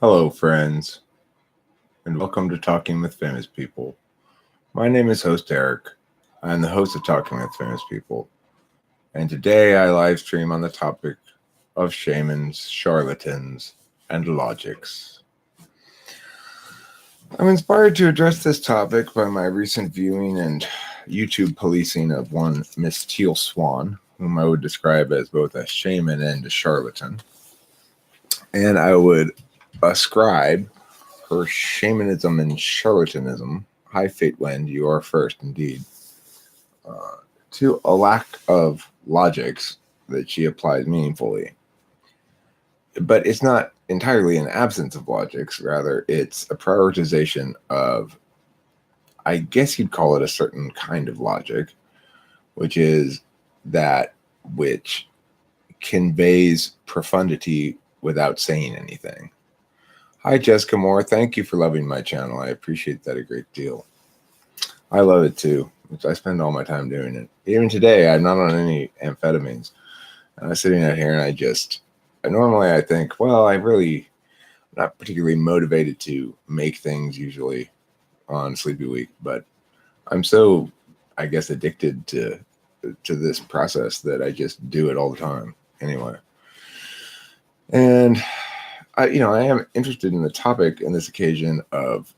Hello, friends, and welcome to Talking with Famous People. My name is host Eric. I'm the host of Talking with Famous People, and today I live stream on the topic of shamans, charlatans, and logics. I'm inspired to address this topic by my recent viewing and YouTube policing of one Miss Teal Swan, whom I would describe as both a shaman and a charlatan. And I would ascribe her shamanism and charlatanism, high fate wind, you are first indeed, to a lack of logics that she applies meaningfully. But it's not entirely an absence of logics, rather it's a prioritization of, I guess you'd call it a certain kind of logic, which is that which conveys profundity without saying anything. Hi, Jessica Moore. Thank you for loving my channel. I appreciate that a great deal. I love it too, which I spend all my time doing it. Even today, I'm not on any amphetamines. I'm sitting out here and normally I think, well, I'm not particularly motivated to make things usually on Sleepy Week, but I'm so, I guess, addicted to this process that I just do it all the time anyway. And I am interested in the topic in this occasion of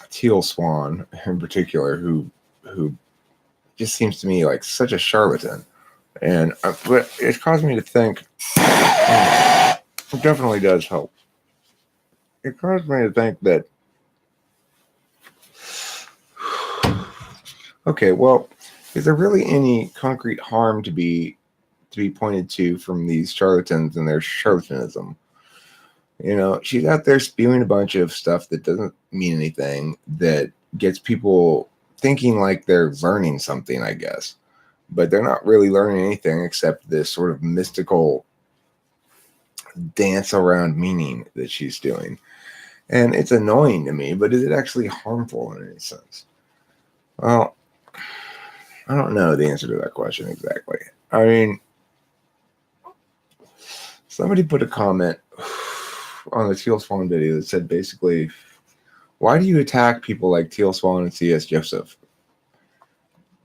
Teal Swan in particular, who just seems to me like such a charlatan. And but it caused me to think, it definitely does help. It caused me to think that, okay, well, is there really any concrete harm to be pointed to from these charlatans and their charlatanism? You know, she's out there spewing a bunch of stuff that doesn't mean anything, that gets people thinking like they're learning something, I guess. But they're not really learning anything except this sort of mystical dance around meaning that she's doing. And it's annoying to me, but is it actually harmful in any sense? Well, I don't know the answer to that question exactly. I mean, somebody put a comment on the Teal Swan video that said basically, why do you attack people like Teal Swan and C.S. Joseph?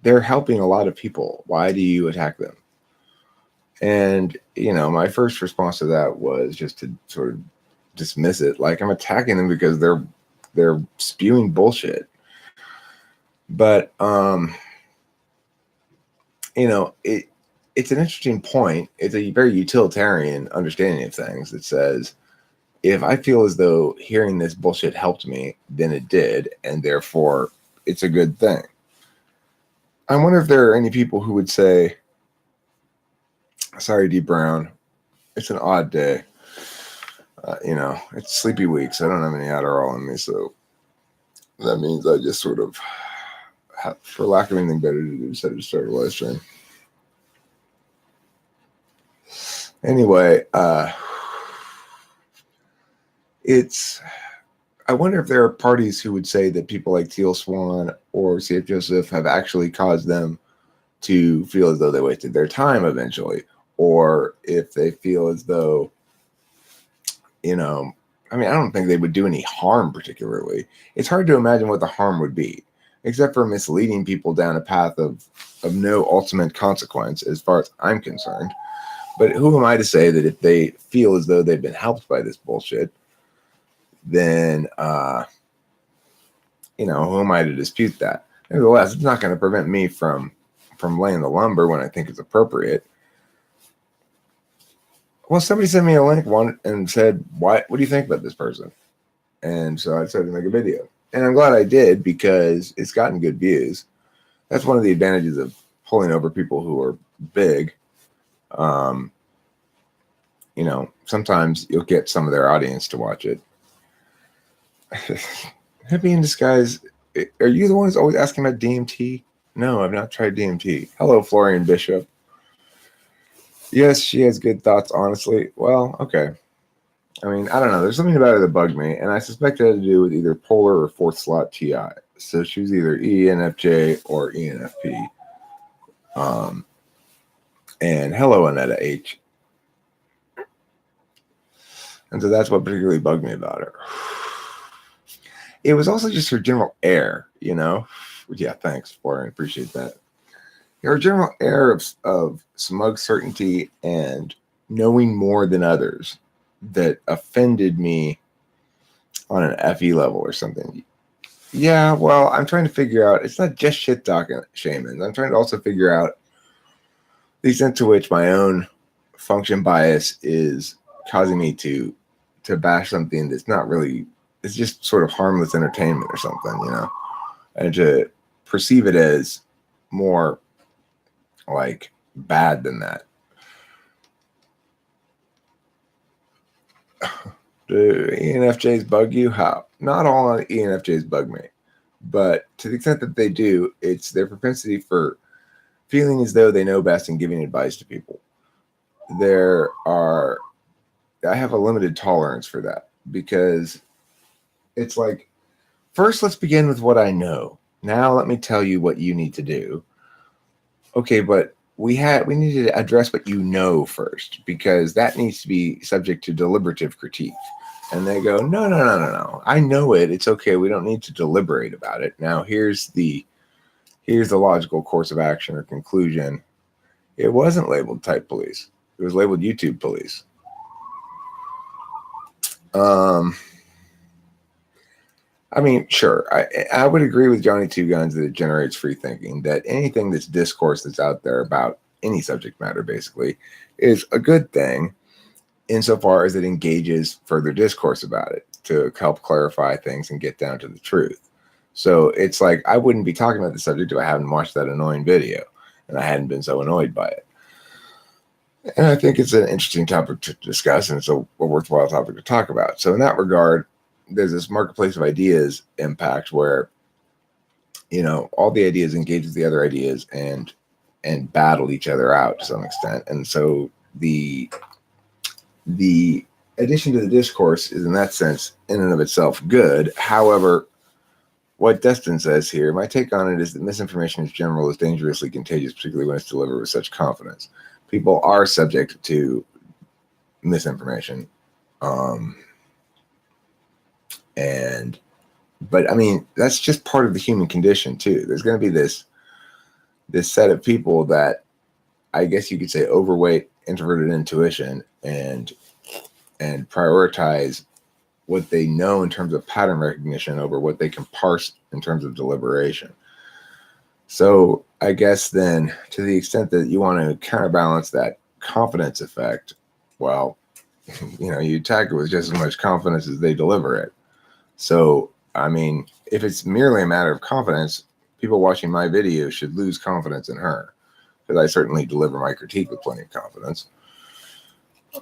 They're helping a lot of people. Why do you attack them? And, my first response to that was just to sort of dismiss it. Like, I'm attacking them because they're spewing bullshit. But, it's an interesting point. It's a very utilitarian understanding of things that says, if I feel as though hearing this bullshit helped me, then it did, and therefore it's a good thing. I wonder if there are any people who would say, sorry, D. Brown, it's an odd day. It's Sleepy Week, so I don't have any Adderall in me, so that means I just sort of, for lack of anything better to do, decided to start a live stream. Anyway, I wonder if there are parties who would say that people like Teal Swan or C.F. Joseph have actually caused them to feel as though they wasted their time eventually, or if they feel as though, I don't think they would do any harm particularly. It's hard to imagine what the harm would be, except for misleading people down a path of no ultimate consequence as far as I'm concerned. But who am I to say that if they feel as though they've been helped by this bullshit, then, who am I to dispute that? Nevertheless, it's not going to prevent me from laying the lumber when I think it's appropriate. Well, somebody sent me a link and said, what do you think about this person? And so I decided to make a video. And I'm glad I did because it's gotten good views. That's one of the advantages of pulling over people who are big. Sometimes you'll get some of their audience to watch it. Hippie in disguise. Are you the one who's always asking about DMT? No, I've not tried DMT. Hello, Florian Bishop. Yes, she has good thoughts, honestly. Well, okay. I mean, I don't know. There's something about her that bugged me, and I suspect it had to do with either polar or fourth slot TI. So she was either ENFJ or ENFP. And hello, Annetta H. And so that's what particularly bugged me about her. It was also just her general air, Yeah, thanks, Florian. Appreciate that. Her general air of smug certainty and knowing more than others that offended me on an FE level or something. Yeah, well, I'm trying to figure out, it's not just shit talking shamans. I'm trying to also figure out the extent to which my own function bias is causing me to bash something that's not really, it's just sort of harmless entertainment or something, and to perceive it as more like bad than that. Do ENFJs bug you? How? Not all ENFJs bug me, but to the extent that they do, it's their propensity for feeling as though they know best and giving advice to people. I have a limited tolerance for that, because it's like, first, let's begin with what I know. Now let me tell you what you need to do. Okay, but we need to address what you know first, because that needs to be subject to deliberative critique. And they go, no. I know it. It's okay. We don't need to deliberate about it. Now here's the logical course of action or conclusion. It wasn't labeled type police. It was labeled YouTube police. I mean, sure, I would agree with Johnny Two Guns that it generates free thinking, that anything that's discourse that's out there about any subject matter basically is a good thing insofar as it engages further discourse about it to help clarify things and get down to the truth. So it's like, I wouldn't be talking about the subject if I hadn't watched that annoying video and I hadn't been so annoyed by it. And I think it's an interesting topic to discuss, and it's a worthwhile topic to talk about. So in that regard, there's this marketplace of ideas impact where, all the ideas engage with the other ideas and battle each other out to some extent. And so the addition to the discourse is, in that sense, in and of itself good. However, what Destin says here, my take on it is that misinformation in general is dangerously contagious, particularly when it's delivered with such confidence. People are subject to misinformation. But I mean, that's just part of the human condition too. There's going to be this set of people that, I guess you could say, overweight introverted intuition and prioritize what they know in terms of pattern recognition over what they can parse in terms of deliberation. So I guess then, to the extent that you want to counterbalance that confidence effect, well, you attack it with just as much confidence as they deliver it. So, I mean, if it's merely a matter of confidence, people watching my video should lose confidence in her, because I certainly deliver my critique with plenty of confidence.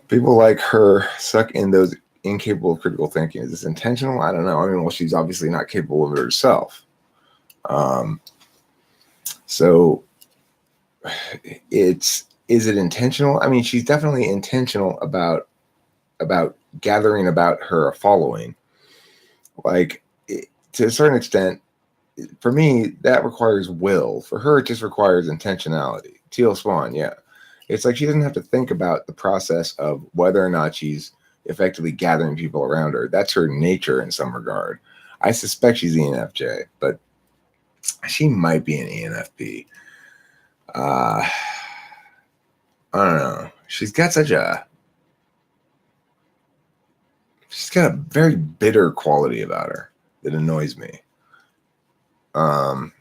People like her suck in those incapable of critical thinking. Is this intentional? I don't know. I mean, well, she's obviously not capable of it herself. So is it intentional? I mean, she's definitely intentional about gathering about her a following. Like, to a certain extent, for me, that requires will. For her, it just requires intentionality. Teal Swan, yeah. It's like she doesn't have to think about the process of whether or not she's effectively gathering people around her. That's her nature in some regard. I suspect she's ENFJ, but she might be an ENFP. I don't know. She's got a very bitter quality about her that annoys me. Uh-oh.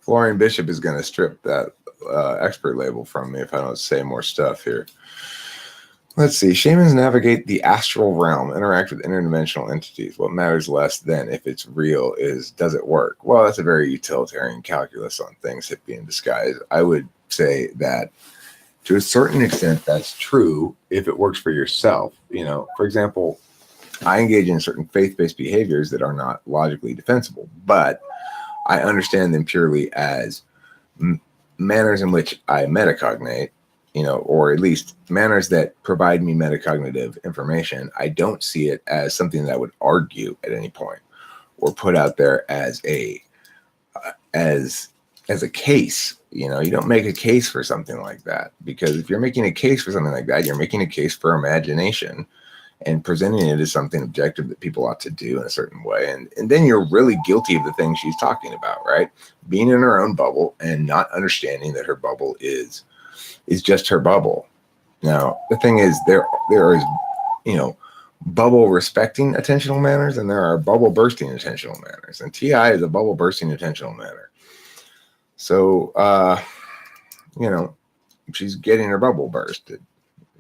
Florian Bishop is going to strip that expert label from me if I don't say more stuff here. Let's see. Shamans navigate the astral realm, interact with interdimensional entities. What matters less than if it's real is, does it work? Well, that's a very utilitarian calculus on things, hippie in disguise. I would say that to a certain extent, that's true if it works for yourself. For example, I engage in certain faith-based behaviors that are not logically defensible, but I understand them purely as manners in which I metacognate, or at least manners that provide me metacognitive information. I don't see it as something that I would argue at any point or put out there as a case You know, you don't make a case for something like that, because if you're making a case for something like that, you're making a case for imagination and presenting it as something objective that people ought to do in a certain way. And then you're really guilty of the things she's talking about, right? Being in her own bubble and not understanding that her bubble is just her bubble. Now, the thing is, there is, you know, bubble respecting attentional manners, and there are bubble bursting attentional manners. And TI is a bubble bursting attentional manner. So, you know, she's getting her bubble bursted.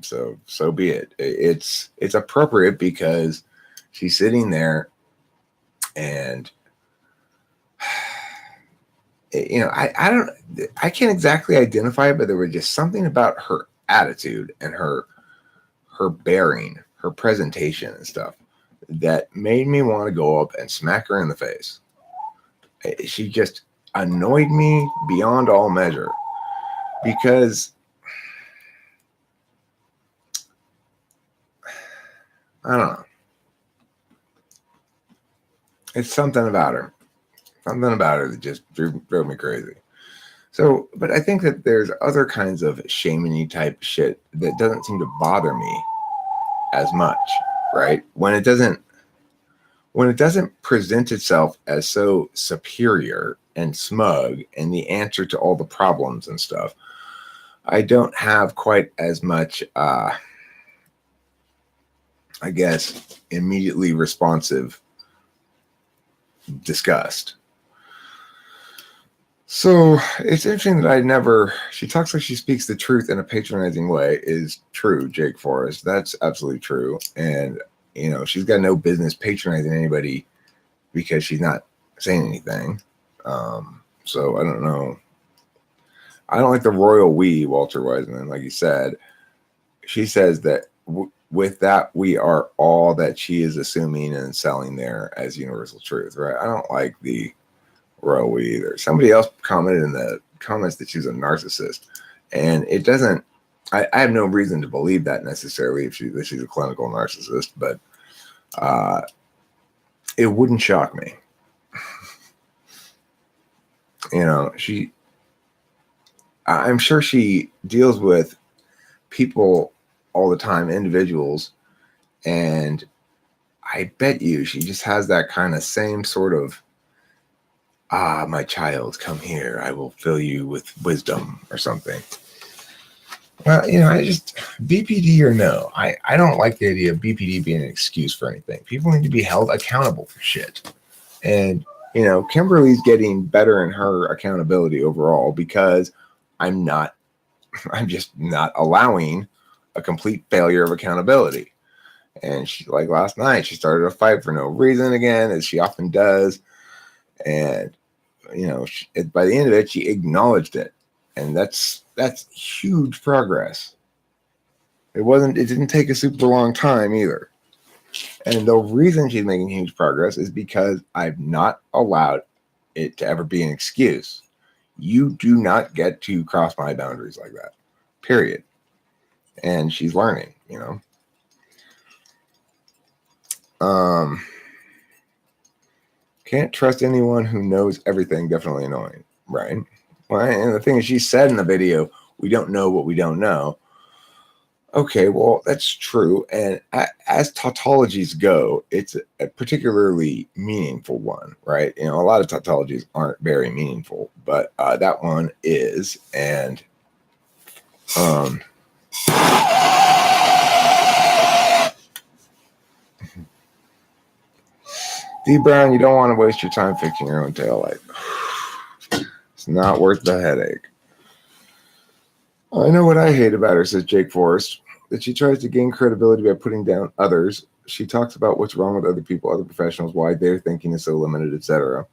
So be it. It's appropriate because she's sitting there, and you know, I can't exactly identify it, but there was just something about her attitude and her bearing, her presentation and stuff that made me want to go up and smack her in the face. She just annoyed me beyond all measure, because I don't know. It's something about her. Something about her that just drove me crazy. So, but I think that there's other kinds of shamany type shit that doesn't seem to bother me as much, right? When it doesn't present itself as so superior and smug and the answer to all the problems and stuff, I don't have quite as much, I guess, immediately responsive disgust. So it's interesting that she talks like she speaks the truth in a patronizing way is true, Jake Forrest. That's absolutely true. And, you know, she's got no business patronizing anybody because she's not saying anything. So I don't know. I don't like the royal we, Walter Wiseman, like you said. She says that with that, we are all that she is assuming and selling there as universal truth, right? I don't like the royal we either. Somebody else commented in the comments that she's a narcissist, and it doesn't. I have no reason to believe that necessarily if she's a clinical narcissist, but it wouldn't shock me. You know, I'm sure she deals with people all the time, individuals, and I bet you she just has that kind of same sort of, my child, come here, I will fill you with wisdom or something. Well, you know, BPD or no, I don't like the idea of BPD being an excuse for anything. People need to be held accountable for shit. And, you know, Kimberly's getting better in her accountability overall because I'm just not allowing a complete failure of accountability. And she, like last night, she started a fight for no reason again, as she often does. And, you know, by the end of it, she acknowledged it. And that's huge progress. It didn't take a super long time either. And the reason she's making huge progress is because I've not allowed it to ever be an excuse. You do not get to cross my boundaries like that, period. And she's learning, you know. Can't trust anyone who knows everything. Definitely annoying, right? Well, and the thing is, she said in the video, we don't know what we don't know. Okay, well, that's true. And as tautologies go, it's a particularly meaningful one, right? You know, a lot of tautologies aren't very meaningful, but that one is. And D. Brown, you don't want to waste your time fixing your own taillight. It's not worth the headache. I know what I hate about her, says Jake Forrest, that she tries to gain credibility by putting down others. She talks about what's wrong with other people, other professionals, why their thinking is so limited, etc.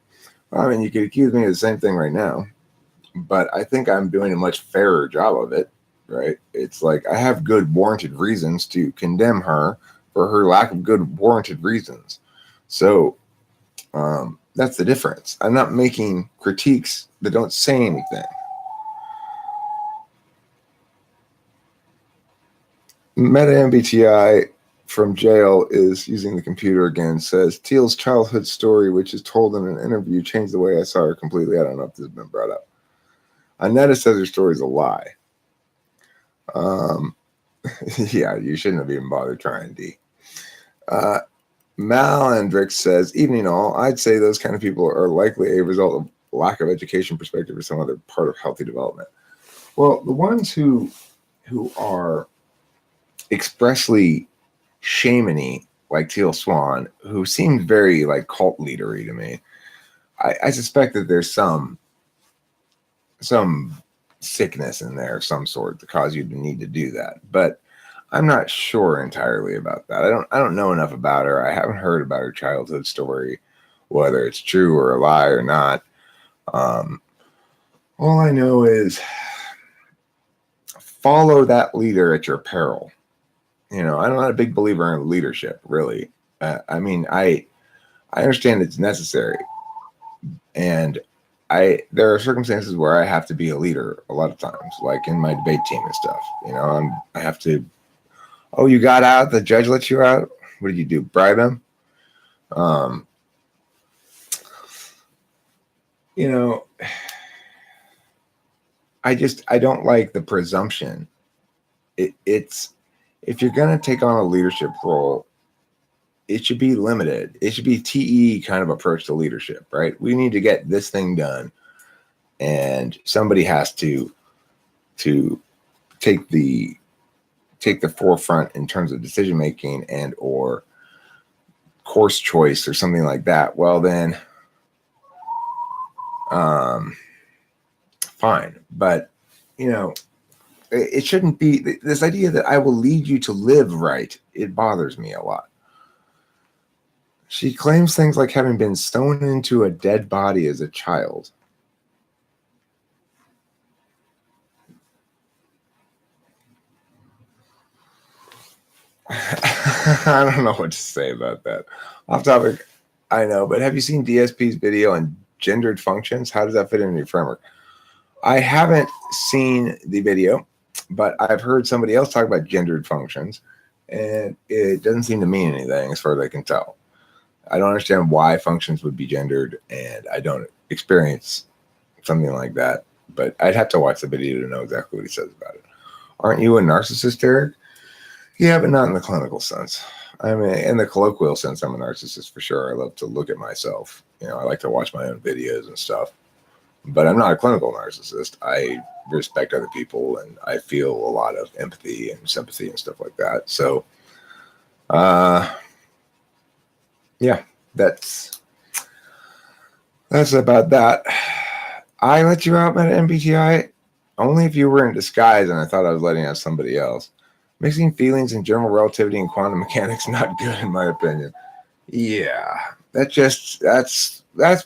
I mean, you could accuse me of the same thing right now, but I think I'm doing a much fairer job of it, right? It's like I have good warranted reasons to condemn her for her lack of good warranted reasons. So that's the difference. I'm not making critiques that don't say anything. Meta MBTI from jail is using the computer again, says Teal's childhood story, which is told in an interview, changed the way I saw her completely. I don't know if this has been brought up. Anetta says her story's a lie. Yeah, you shouldn't have even bothered trying, D. Malandrix says, evening all, I'd say those kind of people are likely a result of lack of education, perspective, or some other part of healthy development. Well, the ones who are expressly shamany, like Teal Swan, who seemed very like cult leadery to me, I suspect that there's some sickness in there of some sort to cause you to need to do that. But I'm not sure entirely about that. I don't know enough about her. I haven't heard about her childhood story, whether it's true or a lie or not. All I know is follow that leader at your peril. I'm not a big believer in leadership, really. I understand it's necessary, and there are circumstances where I have to be a leader a lot of times, like in my debate team and stuff. I have to. Oh, you got out? The judge let you out? What did you do? Bribe him? I don't like the presumption. It's if you're going to take on a leadership role, it should be limited. It should be TE kind of approach to leadership, right? We need to get this thing done, and somebody has to take the forefront in terms of decision making and or course choice or something like that. Well, then, fine. But it shouldn't be this idea that I will lead you to live right. It bothers me a lot. She claims things like having been thrown into a dead body as a child. I don't know what to say about that. Off topic, I know, but have you seen DSP's video on gendered functions? How does that fit into your framework? I haven't seen the video, but I've heard somebody else talk about gendered functions, and it doesn't seem to mean anything as far as I can tell. I don't understand why functions would be gendered, and I don't experience something like that, but I'd have to watch the video to know exactly what he says about it. Aren't you a narcissist, Eric? Yeah, but not in the clinical sense. I mean, in the colloquial sense, I'm a narcissist for sure. I love to look at myself. I like to watch my own videos and stuff. But I'm not a clinical narcissist. I respect other people, and I feel a lot of empathy and sympathy and stuff like that. So, yeah, that's about that. I let you out at MBTI only if you were in disguise, and I thought I was letting out somebody else. Mixing feelings and general relativity and quantum mechanics not good in my opinion. Yeah, that's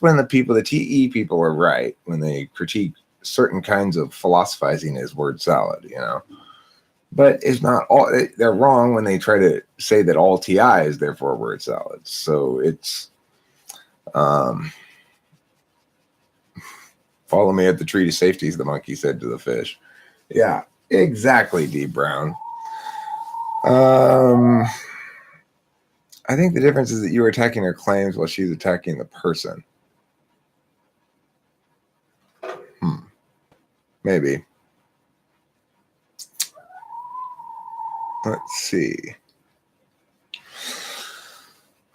when the TE people are right when they critique certain kinds of philosophizing as word salad, But it's not all. They're wrong when they try to say that all TI is therefore word salad. So it's follow me at the tree to safety, as the monkey said to the fish. Yeah, exactly, D. Brown. I think the difference is that you are attacking her claims while she's attacking the person. Maybe. Let's see.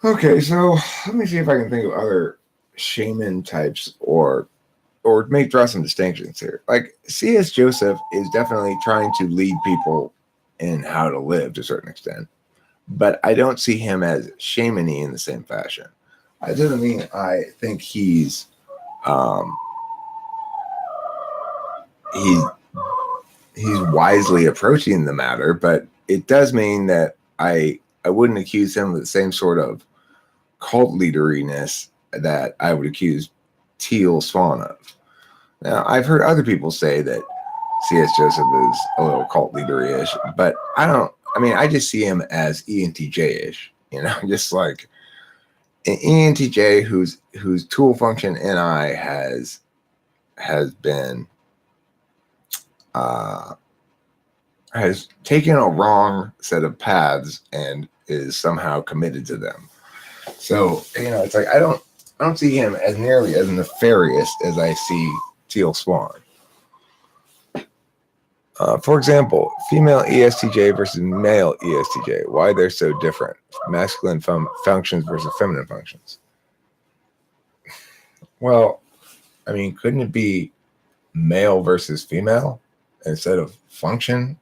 Okay, so let me see if I can think of other shaman types or draw some distinctions here. Like C.S. Joseph is definitely trying to lead people in how to live to a certain extent, but I don't see him as shamany in the same fashion. That doesn't mean I think he's wisely approaching the matter, but it does mean that I wouldn't accuse him of the same sort of cult leaderiness that I would accuse Teal Swan of. Now, I've heard other people say that C.S. Joseph is a little cult leader-ish, but I just see him as ENTJ-ish, just like an ENTJ whose tool function NI has been has taken a wrong set of paths and is somehow committed to them. So, it's like I don't see him as nearly as nefarious as I see Teal Swan. For example, female ESTJ versus male ESTJ. Why they're so different? Masculine functions versus feminine functions. Well, I mean, couldn't it be male versus female instead of function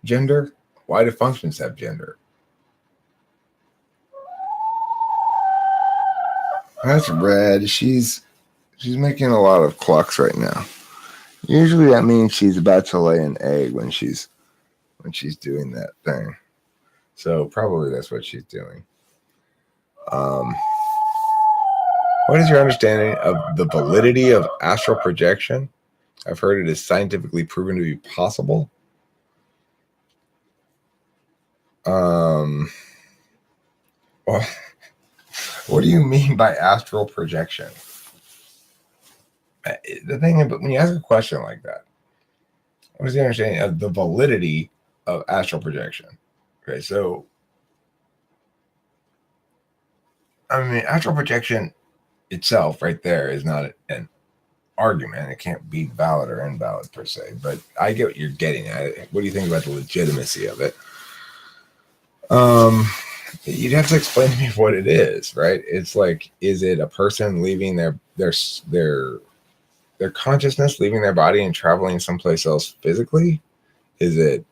gender? Why do functions have gender? That's red. She's making a lot of clucks right now. Usually that means she's about to lay an egg when she's doing that thing. So probably that's what she's doing. What is your understanding of the validity of astral projection? I've heard it is scientifically proven to be possible. Well, what do you mean by astral projection? The thing is, when you ask a question like that, what is the understanding of the validity of astral projection? Okay, so I mean, astral projection itself right there is not an argument. It can't be valid or invalid per se, but I get what you're getting at. What do you think about the legitimacy of it? You'd have to explain to me what it is, right? It's like, is it a person leaving their consciousness, leaving their body and traveling someplace else physically? Is it,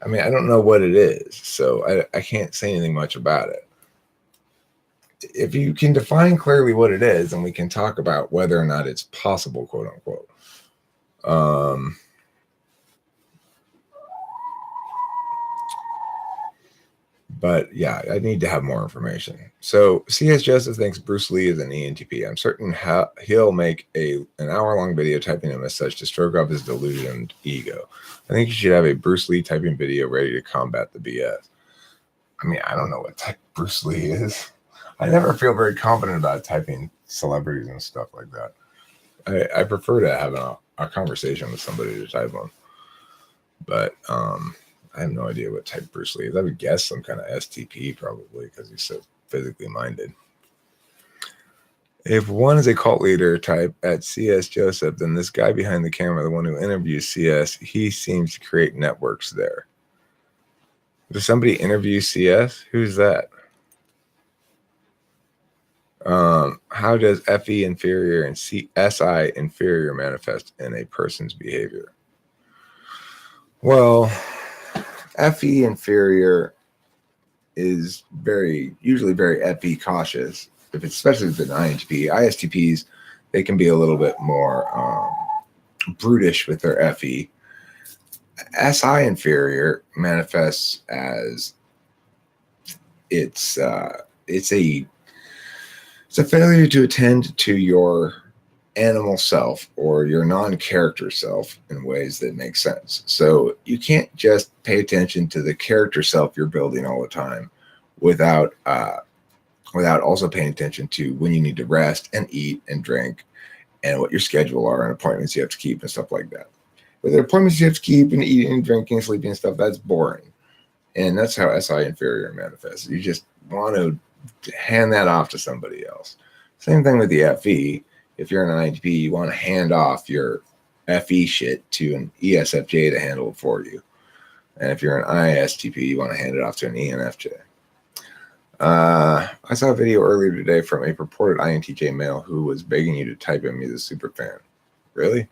I mean, I don't know what it is, so I can't say anything much about it. If you can define clearly what it is, then we can talk about whether or not it's possible, quote unquote. But yeah, I need to have more information. So C.S. Joseph thinks Bruce Lee is an ENTP. I'm certain he'll make an hour-long video typing him as such to stroke off his delusioned ego. I think you should have a Bruce Lee typing video ready to combat the BS. I mean, I don't know what type Bruce Lee is. I never feel very confident about typing celebrities and stuff like that. I prefer to have a conversation with somebody to type them. But I have no idea what type Bruce Lee is. I would guess some kind of STP probably because he's so physically minded. If one is a cult leader type at C.S. Joseph, then this guy behind the camera, the one who interviews C.S., he seems to create networks there. Does somebody interview C.S.? Who's that? How does FE inferior and SI inferior manifest in a person's behavior? Well, FE inferior is usually very FE cautious. Especially if it's an INTP. ISTPs, they can be a little bit more brutish with their FE. SI inferior manifests as it's a failure to attend to your animal self or your non-character self in ways that make sense. So you can't just pay attention to the character self you're building all the time without also paying attention to when you need to rest and eat and drink and what your schedule are and appointments you have to keep and stuff like that. But the appointments you have to keep and eating and drinking, sleeping and stuff, that's boring. And that's how SI inferior manifests. You just want to hand that off to somebody else. Same thing with the FE. If you're an INTP, you want to hand off your FE shit to an ESFJ to handle it for you. And if you're an ISTP, you want to hand it off to an ENFJ. I saw a video earlier today from a purported INTJ male who was begging you to type him. He's a super fan. Really?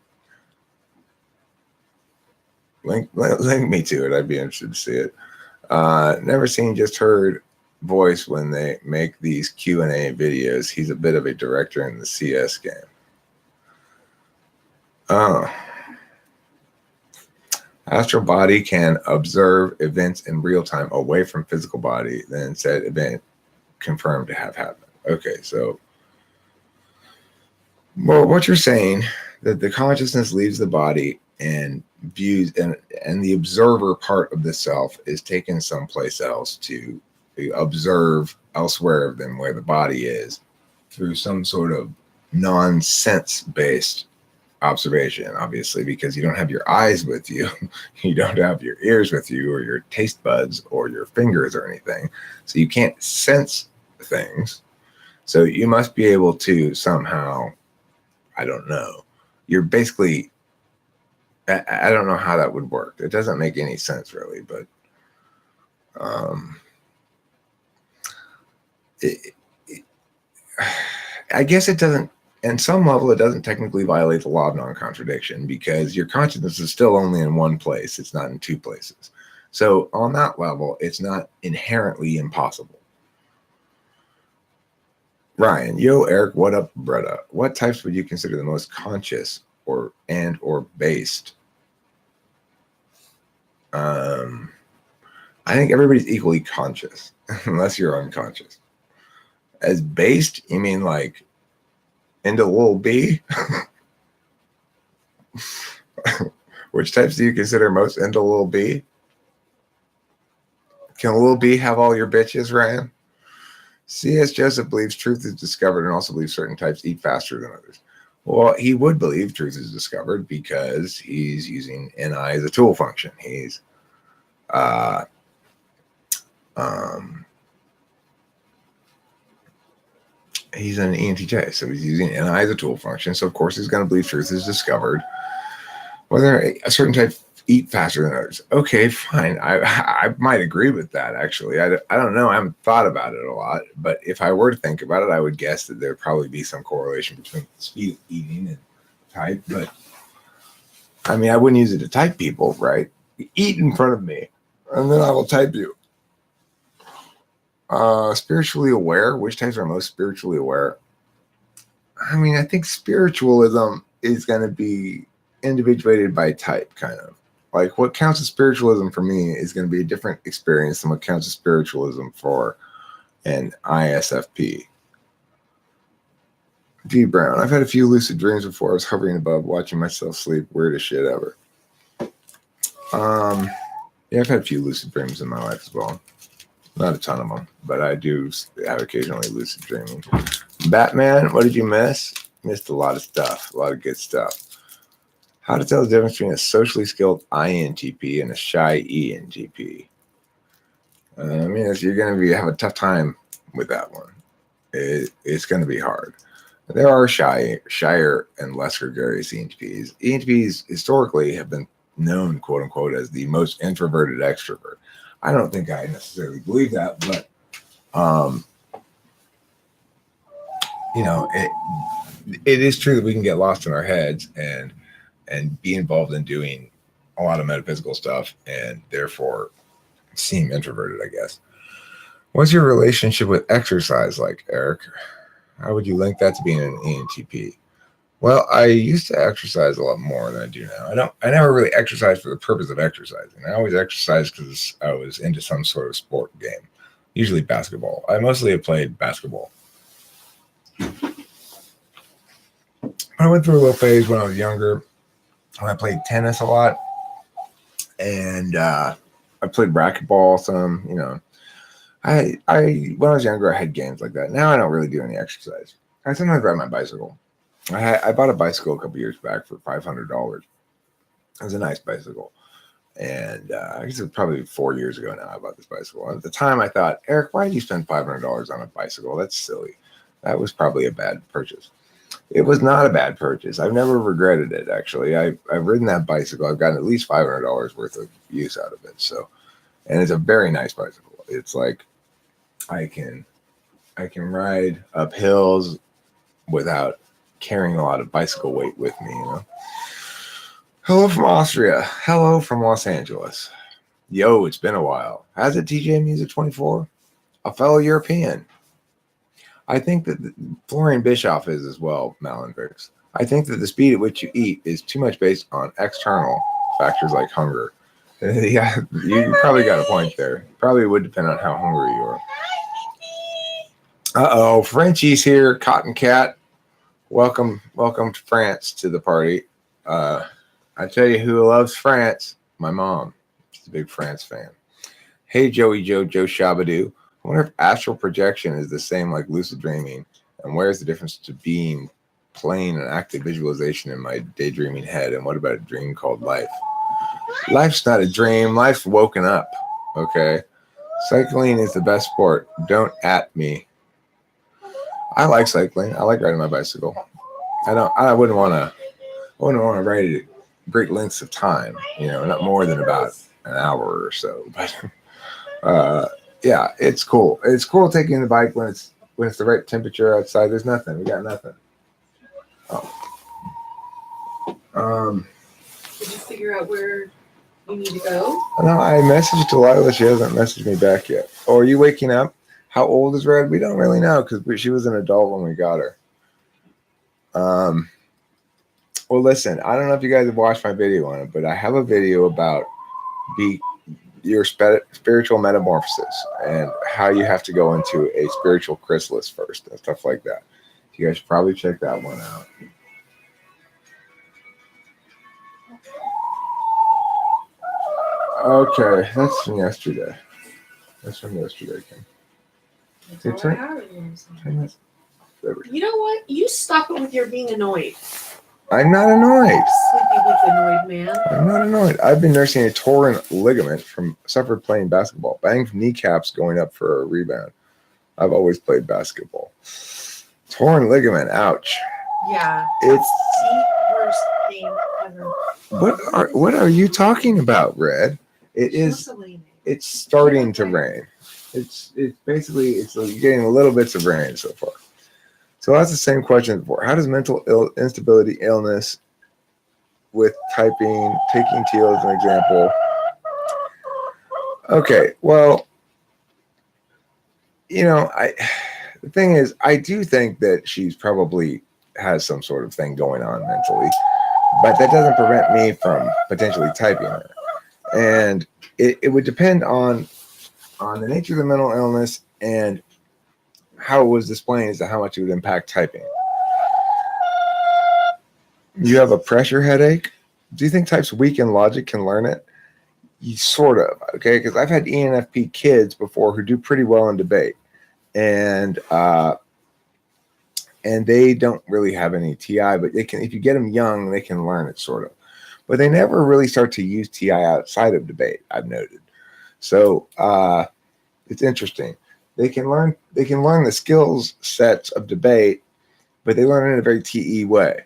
Link me to it. I'd be interested to see it. Never seen, just heard voice when they make these Q&A videos. He's a bit of a director in the CS game. Astral body can observe events in real time away from physical body, then said event confirmed to have happened. Okay, so well, what you're saying that the consciousness leaves the body and views and the observer part of the self is taken someplace else to observe elsewhere than where the body is through some sort of non-sense based observation, obviously, because you don't have your eyes with you, you don't have your ears with you or your taste buds or your fingers or anything, so you can't sense things. So you must be able to somehow, I don't know, you're basically I don't know how that would work. It doesn't make any sense really, but it, I guess it doesn't. In some level, it doesn't technically violate the law of non-contradiction because your consciousness is still only in one place. It's not in two places. So on that level, it's not inherently impossible. Ryan, yo, Eric, what up, brother? What types would you consider the most conscious or based? I think everybody's equally conscious, unless you're unconscious. As based, you mean like into little B? Which types do you consider most into little B? Can little B have all your bitches, Ryan? C.S. Joseph believes truth is discovered and also believes certain types eat faster than others. Well, he would believe truth is discovered because he's using NI as a tool function. He's he's an ENTJ, so he's using NI as a tool function. So of course he's going to believe truth is discovered. Whether a certain type eat faster than others. Okay, fine. I might agree with that, actually. I don't know. I haven't thought about it a lot. But if I were to think about it, I would guess that there'd probably be some correlation between the speed of eating and type. But, I mean, I wouldn't use it to type people, right? Eat in front of me, and then I will type you. Spiritually aware. Which types are most spiritually aware? I mean, I think spiritualism is going to be individuated by type, kind of. Like what counts as spiritualism for me is going to be a different experience than what counts as spiritualism for an ISFP. D. Brown, I've had a few lucid dreams before. I was hovering above, watching myself sleep. Weirdest shit ever. Yeah, I've had a few lucid dreams in my life as well. Not a ton of them, but I do have occasionally lucid dreaming. Batman, what did you miss? Missed a lot of stuff, a lot of good stuff. How to tell the difference between a socially skilled INTP and a shy ENTP. I mean, if you're going to have a tough time with that one, it's going to be hard. There are shyer and less gregarious ENTPs. ENTPs historically have been known, quote unquote, as the most introverted extrovert. I don't think I necessarily believe that, but you know, it is true that we can get lost in our heads and be involved in doing a lot of metaphysical stuff and therefore seem introverted, I guess. What's your relationship with exercise like, Eric? How would you link that to being an ENTP? Well, I used to exercise a lot more than I do now. I never really exercised for the purpose of exercising. I always exercised because I was into some sort of sport game, usually basketball. I mostly have played basketball. I went through a little phase when I was younger. I played tennis a lot, and I played racquetball some. You know, I when I was younger, I had games like that. Now I don't really do any exercise. I sometimes ride my bicycle. I bought a bicycle a couple years back for $500. It was a nice bicycle, and I guess it was probably 4 years ago now I bought this bicycle. And at the time, I thought, Eric, why did you spend $500 on a bicycle? That's silly. That was probably a bad purchase. It was not a bad purchase. I've never regretted it, actually. I've ridden that bicycle. I've gotten at least $500 worth of use out of it. So, and it's a very nice bicycle. It's like I can ride up hills without carrying a lot of bicycle weight with me, you know. Hello from Austria. Hello from Los Angeles. Yo, it's been a while. How's it, TJ Music 24? A fellow European. I think that Florian Bischoff is as well, Malinvix. I think that the speed at which you eat is too much based on external factors like hunger. Yeah, you probably got a point there. Probably would depend on how hungry you are. Uh-oh, Frenchie's here, Cotton Cat. Welcome to France, to the party. I tell you who loves France, my mom. She's a big France fan. Hey, Joe Shabadoo. I wonder if astral projection is the same like lucid dreaming, and where's the difference to being plain and active visualization in my daydreaming head, and what about a dream called life? Life's not a dream. Life's woken up, okay? Cycling is the best sport. Don't at me. I like cycling. I like riding my bicycle. I wouldn't want to ride it great lengths of time, not more than about an hour or so. But yeah, it's cool. It's cool taking the bike when it's the right temperature outside. There's nothing. We got nothing. Oh. Did you figure out where you need to go? No, I messaged Delilah. She hasn't messaged me back yet. Oh, are you waking up? How old is Red? We don't really know because she was an adult when we got her. Well, listen, I don't know if you guys have watched my video on it, but I have a video about your spiritual metamorphosis and how you have to go into a spiritual chrysalis first and stuff like that. You guys should probably check that one out. Okay, that's from yesterday. Kim. You know what? You stop it with your being annoyed. I'm not annoyed. Sleepy with annoyed man. I'm not annoyed. I've been nursing a torn ligament suffered playing basketball. Banged kneecaps going up for a rebound. I've always played basketball. Torn ligament. Ouch. Yeah. It's the worst pain ever. What are you talking about, Red? It's starting to rain. It's basically you're getting little bits of rain so far. So that's the same question before. How does mental instability, illness, with typing, taking teal as an example? Okay, well, the thing is, I do think that she's probably has some sort of thing going on mentally, but that doesn't prevent me from potentially typing her. And it would depend on the nature of the mental illness and how it was displaying as to how much it would impact typing. You have a pressure headache? Do you think types weak in logic can learn it? Sort of, okay? Because I've had ENFP kids before who do pretty well in debate. And they don't really have any TI, but they can, if you get them young, they can learn it sort of. But they never really start to use TI outside of debate, I've noted. So it's interesting. They can learn the skills sets of debate, but they learn it in a very TE way.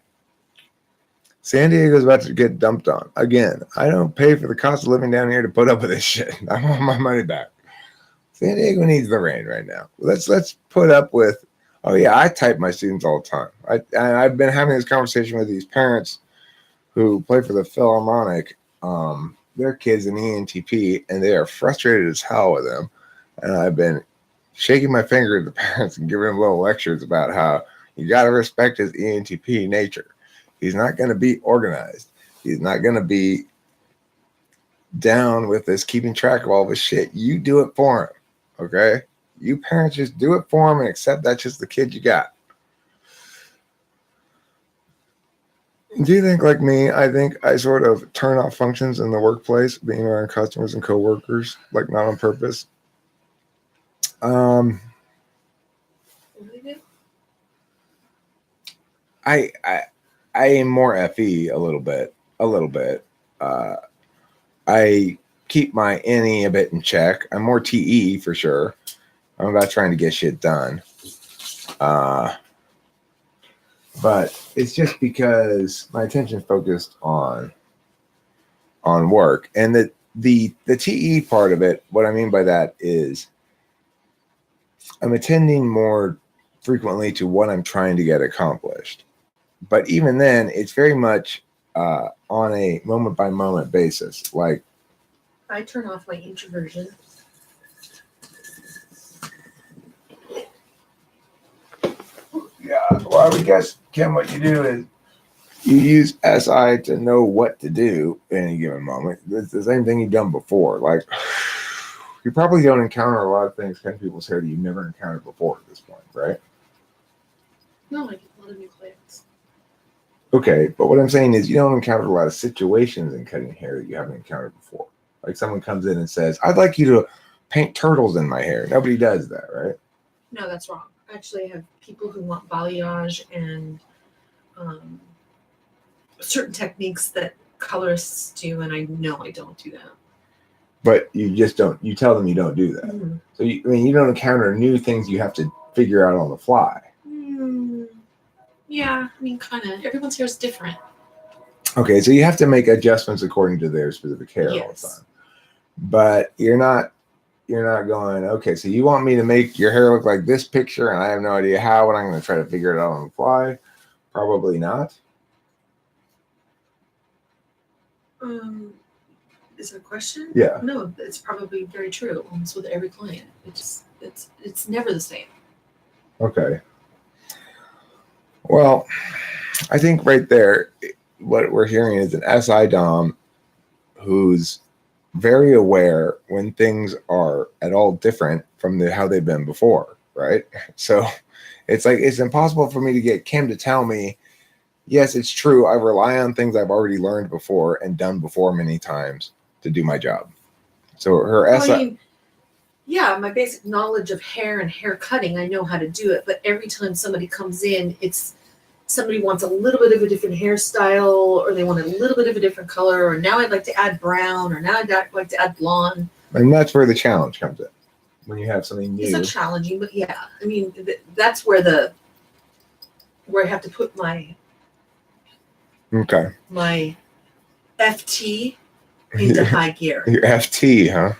San Diego's about to get dumped on. Again, I don't pay for the cost of living down here to put up with this shit. I want my money back. San Diego needs the rain right now. Let's put up with, oh yeah, I type my students all the time. I've been having this conversation with these parents who play for the Philharmonic. Their kids in ENTP, and they are frustrated as hell with them. And I've been shaking my finger at the parents and giving them little lectures about how you got to respect his ENTP nature. He's not going to be organized. He's not going to be down with this keeping track of all this shit. You do it for him, okay? You parents just do it for him and accept that's just the kid you got. Do you think, like me, I think I sort of turn off functions in the workplace, being around customers and coworkers, like not on purpose? I am more FE a little bit. I keep my NE a bit in check. I'm more TE for sure. I'm about trying to get shit done. But it's just because my attention is focused on work. And the TE part of it, what I mean by that is I'm attending more frequently to what I'm trying to get accomplished. But even then, it's very much on a moment-by-moment basis. Like, I turn off my introversion. Yeah, well, I would guess, Kim, what you do is you use SI to know what to do in any given moment. It's the same thing you've done before. Like, you probably don't encounter a lot of things cutting people's hair that you've never encountered before at this point, right? No, I get a lot of new clients. Okay, but what I'm saying is you don't encounter a lot of situations in cutting hair that you haven't encountered before. Like someone comes in and says, I'd like you to paint turtles in my hair. Nobody does that, right? No, that's wrong. Actually, I have people who want balayage and certain techniques that colorists do, and I know I don't do that. But you just don't, you tell them you don't do that. Mm-hmm. So, you don't encounter new things you have to figure out on the fly. Yeah, I mean, kind of. Everyone's hair is different. Okay, so you have to make adjustments according to their specific hair all the Yes. time. But you're not going, okay, so you want me to make your hair look like this picture and I have no idea how, and I'm going to try to figure it out on the fly? Probably not. Is that a question? Yeah. No, it's probably very true. Almost with every client, it's never the same. Okay. Well, I think right there, what we're hearing is an SI Dom who's very aware when things are at all different from how they've been before, right? So it's like it's impossible for me to get Kim to tell me, yes, it's true, I rely on things I've already learned before and done before many times to do my job. So her SI... I mean, yeah, my basic knowledge of hair and hair cutting, I know how to do it. But every time somebody comes in, it's somebody wants a little bit of a different hairstyle, or they want a little bit of a different color, or now I'd like to add brown, or now I'd like to add blonde. And that's where the challenge comes in. When you have something new. It's not challenging, but yeah, I mean, that's where I have to put my my FT into high gear. Your FT, huh?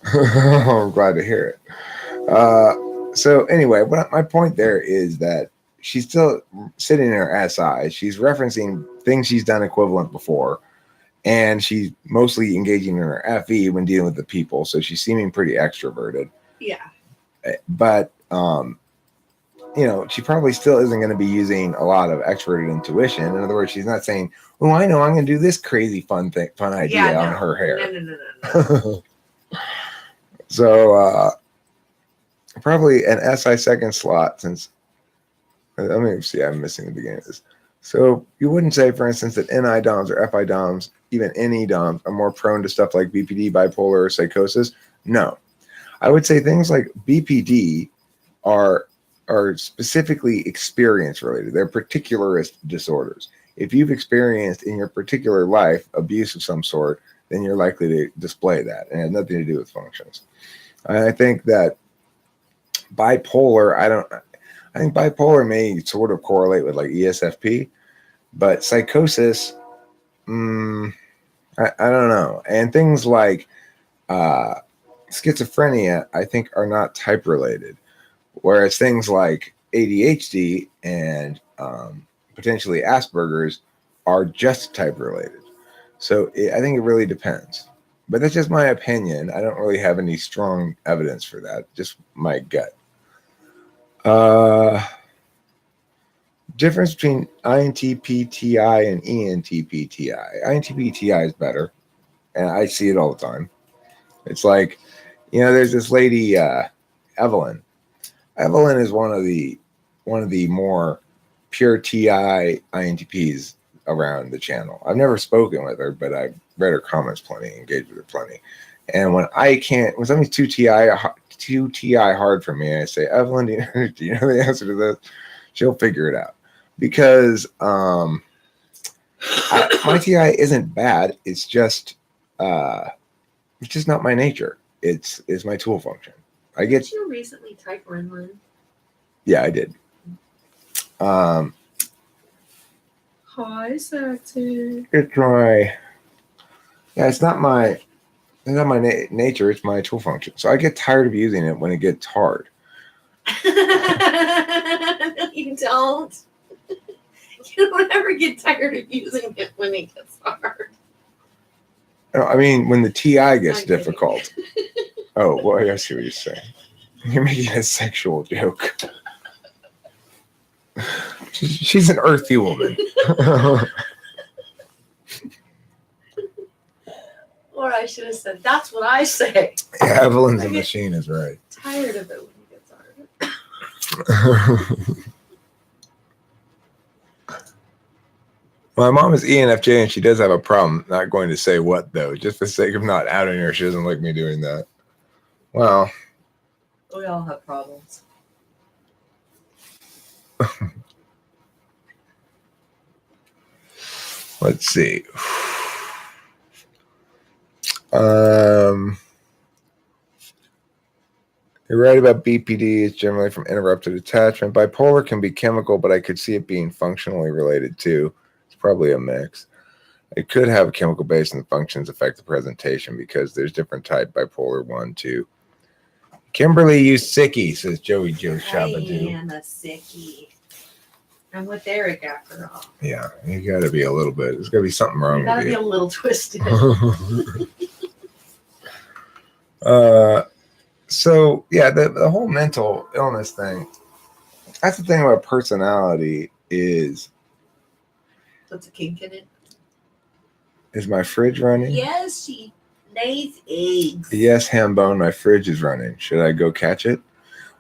I'm glad to hear it. So anyway, my point there is that she's still sitting in her SI. She's referencing things she's done equivalent before, and she's mostly engaging in her FE when dealing with the people. So she's seeming pretty extroverted. Yeah. But she probably still isn't going to be using a lot of extroverted intuition. In other words, she's not saying, "Oh, I know, I'm going to do this crazy fun idea on her hair." No. So probably an SI second slot, since let me see, I'm missing the beginning of this. So you wouldn't say, for instance, that NI DOMs or FI DOMs, even NE DOMs, are more prone to stuff like BPD, bipolar, or psychosis? No. I would say things like BPD are specifically experience related. They're particularist disorders. If you've experienced in your particular life abuse of some sort, then you're likely to display that, and it has nothing to do with functions. I think that bipolar, I think bipolar may sort of correlate with like ESFP, but psychosis, I don't know. And things like schizophrenia, I think, are not type related, whereas things like ADHD and potentially Asperger's are just type related. So I think it really depends. But that's just my opinion. I don't really have any strong evidence for that. Just my gut. Difference between INTP-TI and ENTP-TI. INTP-TI is better, and I see it all the time. It's like, there's this lady, Evelyn. Evelyn is one of the more pure TI INTPs around the channel. I've never spoken with her, but I've read her comments plenty, engaged with her plenty. And when something's too TI hard for me, I say, Evelyn, do you know the answer to this? She'll figure it out. Because my TI isn't bad. It's just not my nature. It's my tool function. Did you recently type Renlin? Yeah, I did. Hi, Sexy. It's not my nature. It's my tool function. So I get tired of using it when it gets hard. No, you don't. You don't ever get tired of using it when it gets hard. No, I mean, when the TI gets difficult. Oh, well, I see what you're saying. You're making a sexual joke. She's an earthy woman. Or I should have said, that's what I say. Yeah, Evelyn's a machine is right. Tired of it when it gets hard. My mom is ENFJ, and she does have a problem not going to say what, though, just for the sake of not outing her. She doesn't like me doing that. Well, we all have problems. Let's see. You're right about BPD. It's generally from interrupted attachment. Bipolar can be chemical, but I could see it being functionally related too. It's probably a mix. It could have a chemical base and the functions affect the presentation because there's different type, bipolar 1, 2. Kimberly, you sickie, says Joey Joe Shabadoo. I am a sickie. I'm with Eric after all. Yeah, you got to be a little bit. There's got to be something wrong You gotta with be you. a little twisted. So, yeah, the whole mental illness thing, that's the thing about personality is... What's a kink in it? Is my fridge running? Yes, she lays eggs. Yes, Hambone, my fridge is running. Should I go catch it?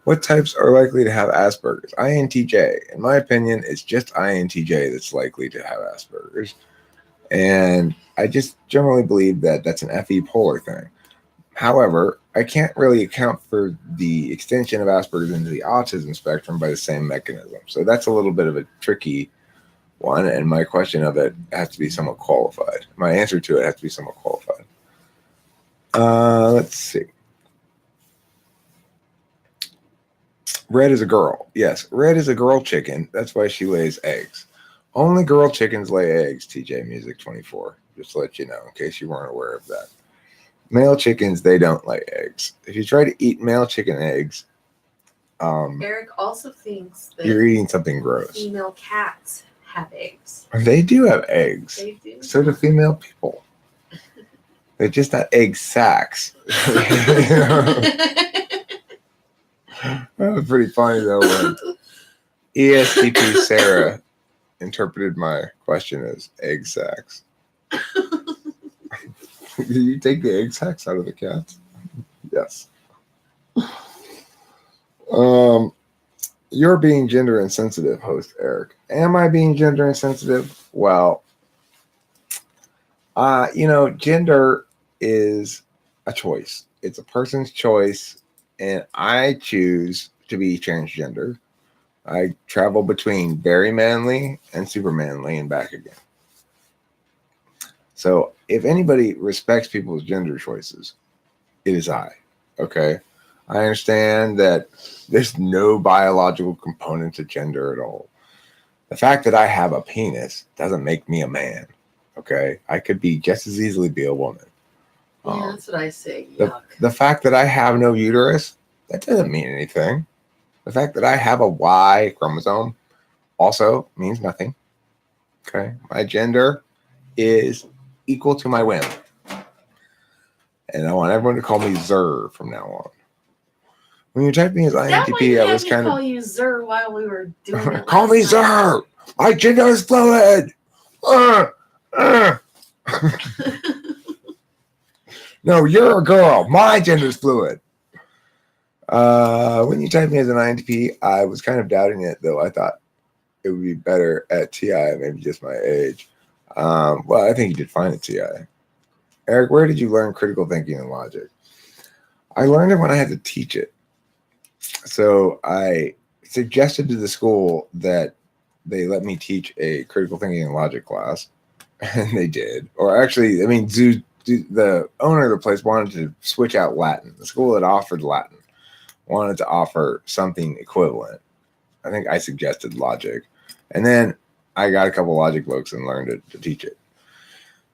What types are likely to have Asperger's? INTJ. In my opinion, it's just INTJ that's likely to have Asperger's. And I just generally believe that that's an FE polar thing. However, I can't really account for the extension of Asperger's into the autism spectrum by the same mechanism. So that's a little bit of a tricky one, and my question of it has to be somewhat qualified. My answer to it has to be somewhat qualified. Let's see. Red is a girl. Yes, Red is a girl chicken. That's why she lays eggs. Only girl chickens lay eggs, TJ Music 24. Just to let you know, in case you weren't aware of that. Male chickens, they don't lay eggs. If you try to eat male chicken eggs, Eric also thinks that you're eating something gross. female cats have eggs. They do have eggs. They do. So do female people. They're just not egg sacs. That was pretty funny though when ESTP Sarah interpreted my question as egg sacs. Did you take the egg sacs out of the cats? Yes. You're being gender insensitive, host Eric. Am I being gender insensitive? Well, gender is a choice. It's a person's choice, and I choose to be transgender. I travel between very manly and super manly and back again. So if anybody respects people's gender choices, it is I. Okay? I understand that there's no biological component to gender at all. The fact that I have a penis doesn't make me a man. Okay? I could be just as easily be a woman. Yeah, that's what I say. Yuck. The fact that I have no uterus, that doesn't mean anything. The fact that I have a Y chromosome also means nothing. Okay? My gender is equal to my whim. And I want everyone to call me Zer from now on. When you typed me as INTP, I was kind of... call you Zer while we were doing it. Call me Zer! My gender is fluid! No, you're a girl. My gender is fluid. When you typed me as an INTP, I was kind of doubting it, though. I thought it would be better at TI, maybe just my age. Well, I think you did fine at TI. Eric, where did you learn critical thinking and logic? I learned it when I had to teach it. So I suggested to the school that they let me teach a critical thinking and logic class, and they did. Or actually, I mean, the owner of the place wanted to switch out Latin. The school that offered Latin wanted to offer something equivalent. I think I suggested logic. And then I got a couple logic books and learned it to teach it.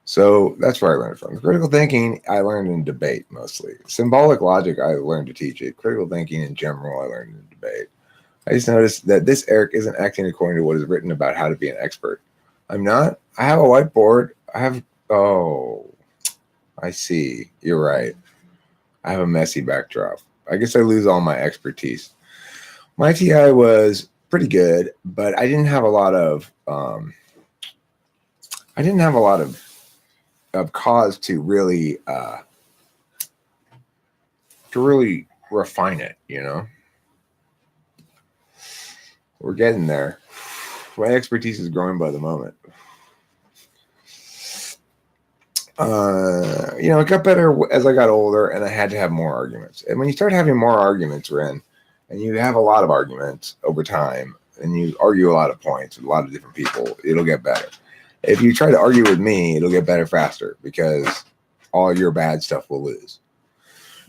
So that's where I learned from. Critical thinking, I learned in debate mostly. Symbolic logic, I learned to teach it. Critical thinking in general, I learned in debate. I just noticed that this Eric isn't acting according to what is written about how to be an expert. I'm not. I have a whiteboard. I see. You're right. I have a messy backdrop. I guess I lose all my expertise. My TI was pretty good, but I didn't have a lot of cause to really refine it, you know. We're getting there. My expertise is growing by the moment. It got better as I got older, and I had to have more arguments. And when you start having more arguments, Ren, and you have a lot of arguments over time, and you argue a lot of points with a lot of different people, it'll get better. If you try to argue with me, it'll get better faster because all your bad stuff will lose.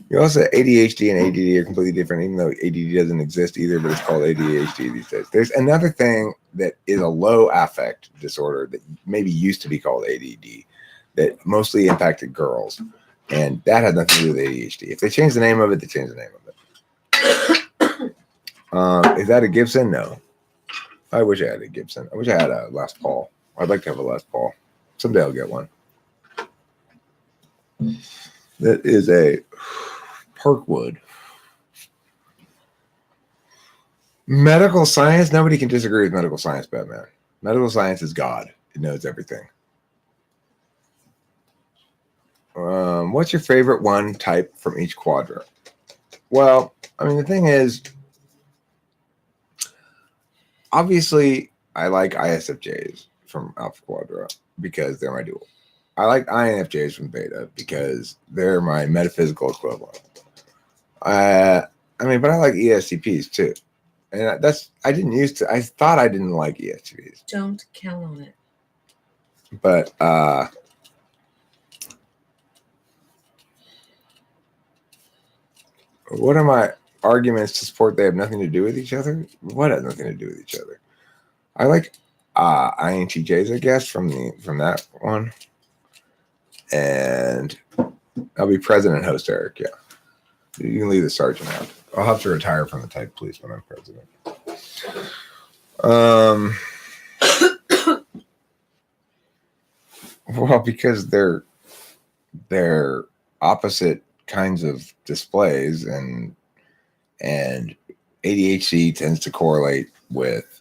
You also ADHD and ADD are completely different, even though ADD doesn't exist either, but it's called ADHD these days. There's another thing that is a low affect disorder that maybe used to be called ADD that mostly impacted girls, and that had nothing to do with ADHD. If they change the name of it, they change the name of it. Is that a Gibson? No. I wish I had a Gibson. I wish I had a Les Paul. I'd like to have a Les Paul. Someday I'll get one. That is a Parkwood. Medical science. Nobody can disagree with medical science, Batman. Medical science is God. It knows everything. What's your favorite one type from each quadrant? Well, I mean, the thing is, obviously, I like ISFJs from Alpha Quadrant because they're my dual. I like INFJs from Beta because they're my metaphysical equivalent. But I like ESTPs too. And I thought I didn't like ESTPs. Don't count on it. But what are my arguments to support they have nothing to do with each other? What has nothing to do with each other? I like INTJs, I guess, from that one. And I'll be president host, Eric. Yeah. You can leave the sergeant out. I'll have to retire from the type police when I'm president. Well, because they're opposite kinds of displays, and ADHD tends to correlate with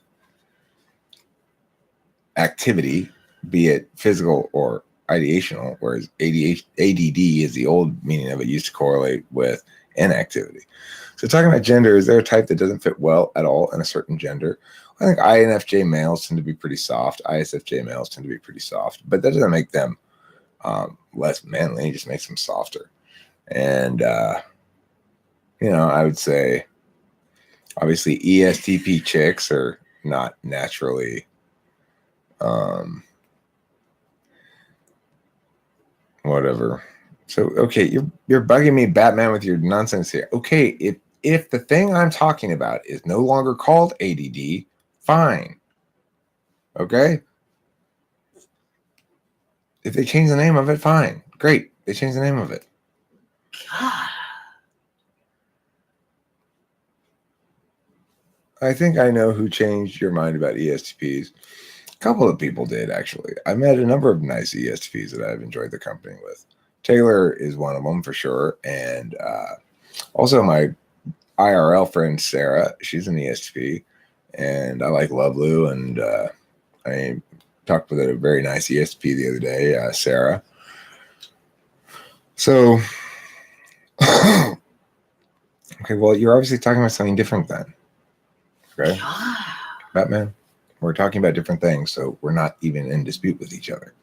activity, be it physical or ideational, whereas ADD is the old meaning of it, used to correlate with inactivity. So talking about gender, is there a type that doesn't fit well at all in a certain gender? I think INFJ males tend to be pretty soft. ISFJ males tend to be pretty soft, but that doesn't make them less manly. It just makes them softer. And, I would say, obviously, ESTP chicks are not naturally whatever. So, okay, you're bugging me, Batman, with your nonsense here. Okay, if the thing I'm talking about is no longer called ADD, fine. Okay? If they change the name of it, fine. Great. They change the name of it. God. I think I know who changed your mind about ESTPs. A couple of people did, actually. I met a number of nice ESTPs that I've enjoyed the company with. Taylor is one of them for sure. And also my IRL friend, Sarah, she's an ESTP. And I like Love Lou. And I talked with a very nice ESTP the other day, Sarah. So, okay, well, you're obviously talking about something different then. Okay? God. Batman, we're talking about different things, so we're not even in dispute with each other.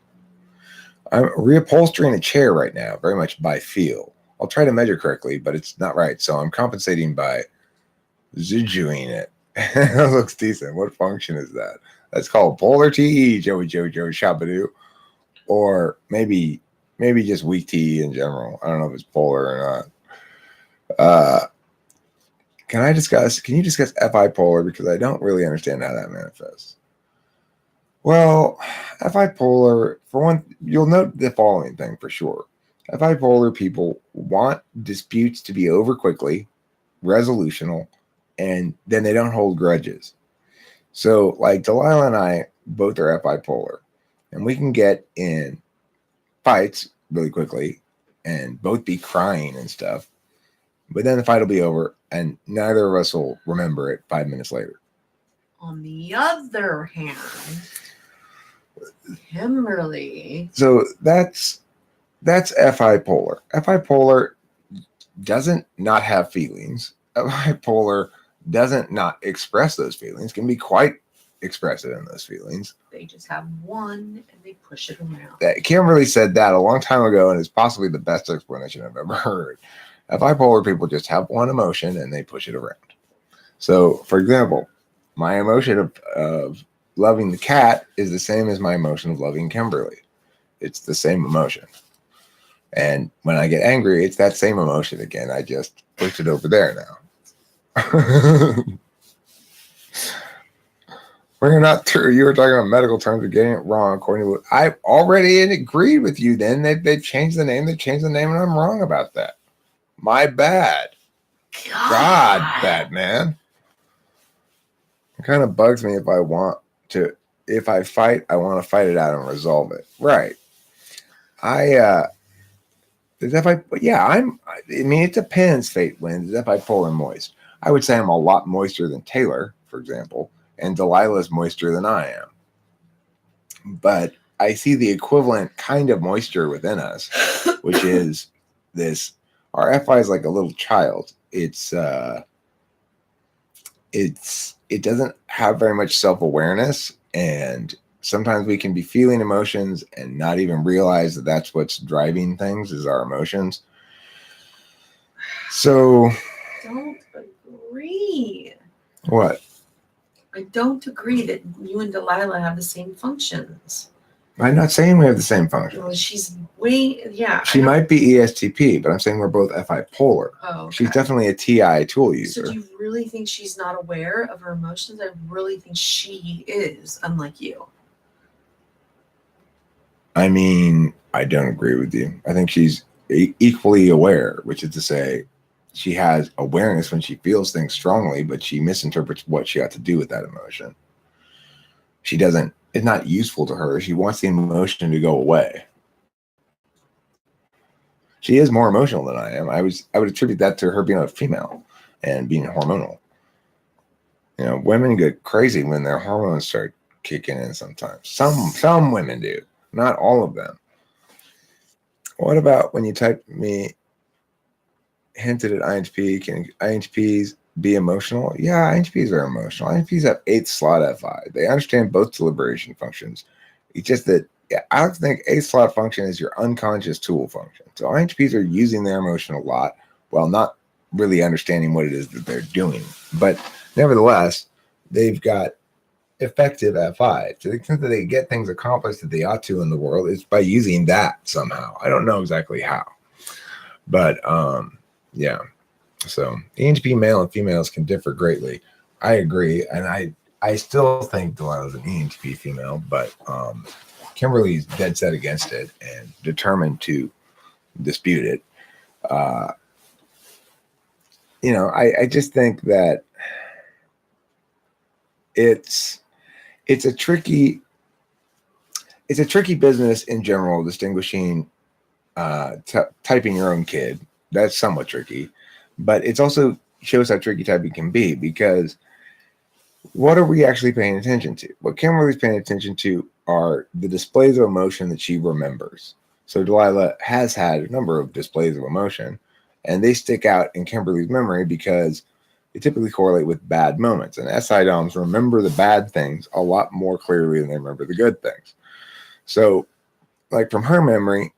I'm reupholstering a chair right now, very much by feel. I'll try to measure correctly, but it's not right, so I'm compensating by zujuing it. That looks decent. What function is that? That's called polar TE, Joey Jojo Shabadoo. Or maybe just weak TE in general. I don't know if it's polar or not. Can you discuss FI polar? Because I don't really understand how that manifests. Well, FI polar, for one, you'll note the following thing for sure. FI polar people want disputes to be over quickly, resolutional, and then they don't hold grudges. So, like Delilah and I both are FI polar, and we can get in fights really quickly and both be crying and stuff. But then the fight will be over, and neither of us will remember it 5 minutes later. On the other hand, Kimberly. So that's FI polar. FI polar doesn't not have feelings. FI polar doesn't not express those feelings, can be quite expressive in those feelings. They just have one and they push it around. Kimberly said that a long time ago, and it's possibly the best explanation I've ever heard. Bipolar people just have one emotion and they push it around. So, for example, my emotion of loving the cat is the same as my emotion of loving Kimberly. It's the same emotion. And when I get angry, it's that same emotion again. I just push it over there now. We're not true. You were talking about medical terms of getting it wrong. According to what I already agreed with you, then they changed the name. They changed the name, and I'm wrong about that. My bad. God, Batman. It kind of bugs me if I want to. If I fight, I want to fight it out and resolve it. Right. I mean, it depends, Fate wins. If I pull in moist, I would say I'm a lot moister than Taylor, for example, and Delilah's moister than I am. But I see the equivalent kind of moisture within us, which is this. Our FI is like a little child. It doesn't have very much self-awareness, and sometimes we can be feeling emotions and not even realize that that's what's driving things is our emotions. So Don't agree. What? I don't agree that you and Delilah have the same functions. I'm not saying we have the same function. Well, she's way, yeah. She might be ESTP, but I'm saying we're both FI polar. Oh, okay. She's definitely a TI tool user. So do you really think she's not aware of her emotions? I really think she is, unlike you. I mean, I don't agree with you. I think she's equally aware, which is to say, she has awareness when she feels things strongly, but she misinterprets what she ought to do with that emotion. She doesn't, it's not useful to her. She wants the emotion to go away. She is more emotional than I am. I would attribute that to her being a female and being hormonal. You know, women get crazy when their hormones start kicking in sometimes. Some women do, not all of them. What about when you type me hinted at INTP? Can INTPs be emotional? Yeah, INTPs are emotional. INTPs have 8th slot FI. They understand both deliberation functions. It's just that I don't think 8th slot function is your unconscious tool function. So INTPs are using their emotion a lot while not really understanding what it is that they're doing. But nevertheless, they've got effective FI. To the extent that they get things accomplished that they ought to in the world, is by using that somehow. I don't know exactly how. But yeah. So ENTP male and females can differ greatly. I agree. And I still think Delilah's an ENTP female, but Kimberly's dead set against it and determined to dispute it. You know, I just think that it's a tricky business in general, distinguishing typing your own kid. That's somewhat tricky, but it's also shows how tricky typing can be, because what are we actually paying attention to? What Kimberly's paying attention to are the displays of emotion that she remembers. So Delilah has had a number of displays of emotion, and they stick out in Kimberly's memory because they typically correlate with bad moments. And SI DOMs remember the bad things a lot more clearly than they remember the good things. So, like, from her memory,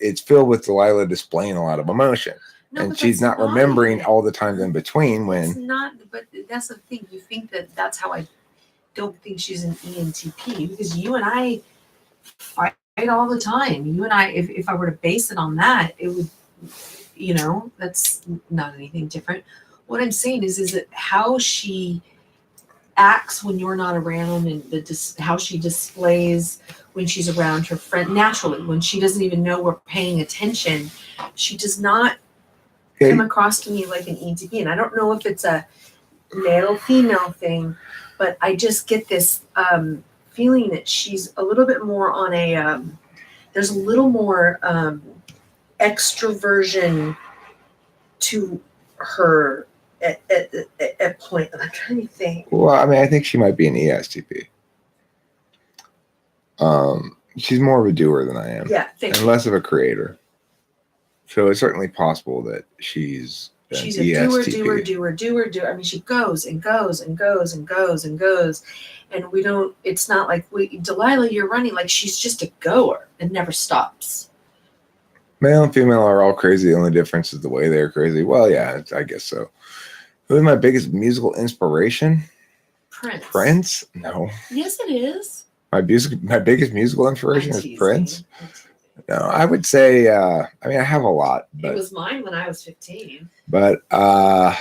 it's filled with Delilah displaying a lot of emotion. No, and she's not remembering all the times in between when. It's not, but that's the thing. You think that that's how I don't think she's an ENTP, because you and I fight all the time. You and I, if I were to base it on that, it would, you know, that's not anything different. What I'm saying is that how she acts when you're not around, and how she displays when she's around her friend naturally, when she doesn't even know we're paying attention, she does not come across to me like an ENTP. And I don't know if it's a male female thing, but I just get this feeling that she's a little bit more on a there's a little more extroversion to her at point. I'm trying to think. Well, I mean, I think she might be an ESTP. She's more of a doer than I am. Yeah, and less of a creator. So it's certainly possible that she's a ESTP. doer. I mean, she goes and goes and goes and goes and goes, and we don't. It's not like Delilah, you're running. Like, she's just a goer and never stops. Male and female are all crazy. The only difference is the way they're crazy. Well, yeah, I guess so. Who's my biggest musical inspiration? Prince? No. Yes, it is. My biggest musical inspiration is Prince. No, I would say, I mean, I have a lot, It but, was mine when I was 15. but, Loved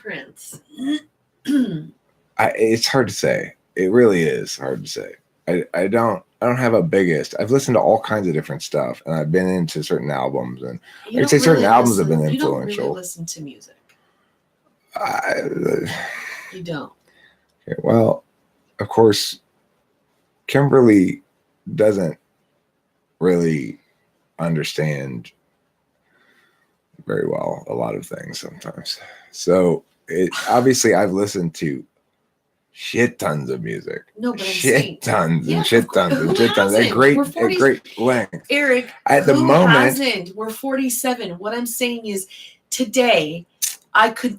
Prince. it's hard to say. It really is hard to say. I don't have a biggest. I've listened to all kinds of different stuff, and I've been into certain albums, and You I'd say don't certain really albums have been listen- You don't influential. really listen to music. You don't. Okay, well, of course, Kimberly doesn't really understand very well a lot of things sometimes. So obviously I've listened to shit tons of music. No, but I'm shit saying, tons yes, and shit of course. tons and Who shit tons at hasn't? great We're 40 at great length. Eric, At the who moment, hasn't? We're 47. What I'm saying is, today, I could.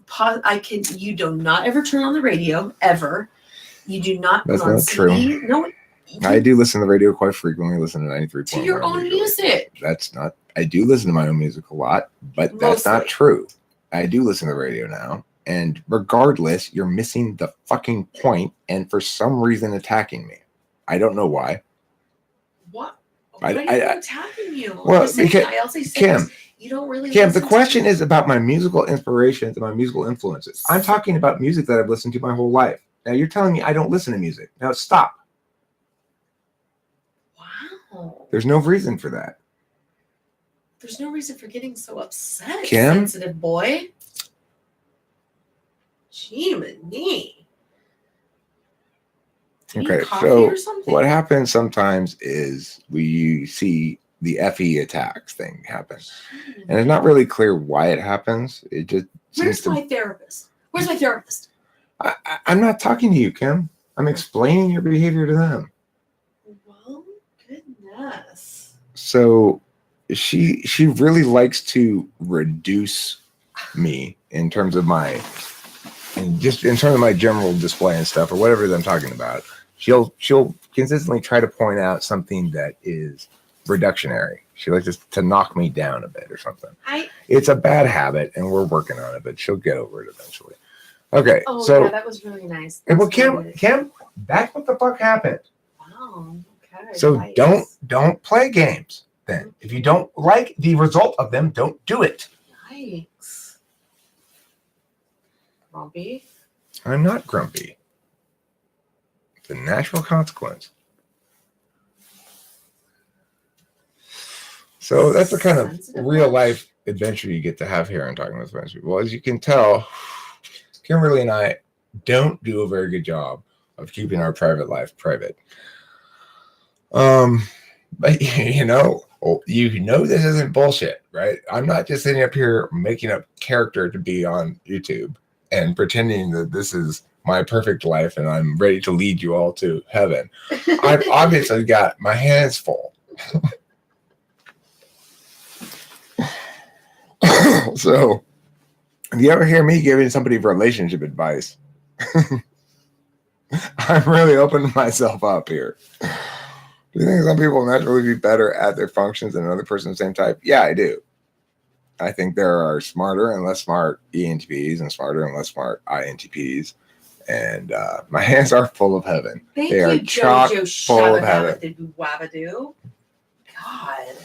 You do not ever turn on the radio ever. You do not That's put on not CD. true. No, I do listen to the radio quite frequently. Listen to 93.1. to your own usually. music. That's not. I do listen to my own music a lot, but that's not Mostly. true. I do listen to the radio now, and regardless, you're missing the fucking point, and for some reason attacking me. I don't know why. What? I- Why are you attacking you? Well, I'm saying, because- I also said Kim, you don't really. Kim, the listen question to is about my musical inspirations and my musical influences. I'm talking about music that I've listened to my whole life. Now you're telling me I don't listen to music. Now stop. Wow. There's no reason for that. There's no reason for getting so upset, Kim? sensitive boy. Gee, me. Okay, Coffee so or something? what happens sometimes is we see the FE attacks thing happen. And it's not really clear why it happens. It just Where's my therapist? Where's my therapist? I'm not talking to you, Kim. I'm explaining your behavior to them. Well, goodness. So she really likes to reduce me in terms of my general display and stuff or whatever I'm talking about. She'll consistently try to point out something that is reductionary. She likes to knock me down a bit or something. It's a bad habit, and we're working on it, but she'll get over it eventually. Okay, Oh, so yeah, that was really nice. well, That's Kim, that's what the fuck happened. Wow. Okay. So yikes. don't play games then. If you don't like the result of them, don't do it. Yikes. Grumpy. I'm not grumpy. It's a natural consequence. So that's the kind of Sensitive real bunch. life adventure you get to have here on Talking with Friends. Well, as you can tell, Kimberly and I don't do a very good job of keeping our private life private. But you know this isn't bullshit, right? I'm not just sitting up here making up character to be on YouTube and pretending that this is my perfect life and I'm ready to lead you all to heaven. I've obviously got my hands full. So, if you ever hear me giving somebody relationship advice, I'm really opening myself up here. Do you think some people naturally be better at their functions than another person of the same type? Yeah, I do. I think there are smarter and less smart ENTPs and smarter and less smart INTPs. And my hands are full of heaven. Thank They you, are chock Jojo full of heaven. Shabadabadoo. God.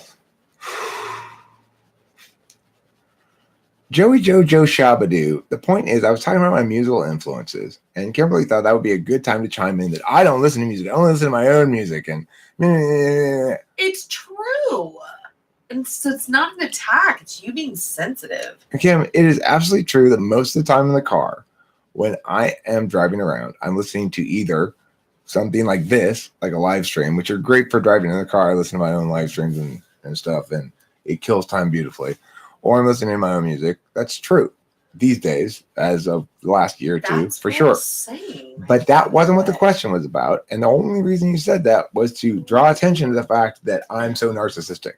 Joey Jojo Shabadoo. The point is, I was talking about my musical influences, and Kimberly thought that would be a good time to chime in that I don't listen to music. I only listen to my own music. And It's true. And so it's not an attack. It's you being sensitive. Kim, it is absolutely true that most of the time in the car, when I am driving around, I'm listening to either something like this, like a live stream, which are great for driving in the car. I listen to my own live streams and stuff, and it kills time beautifully. Or I'm listening to my own music. That's true these days, as of the last year or two, That's for what sure. I'm saying. But that wasn't what the question was about. And the only reason you said that was to draw attention to the fact that I'm so narcissistic.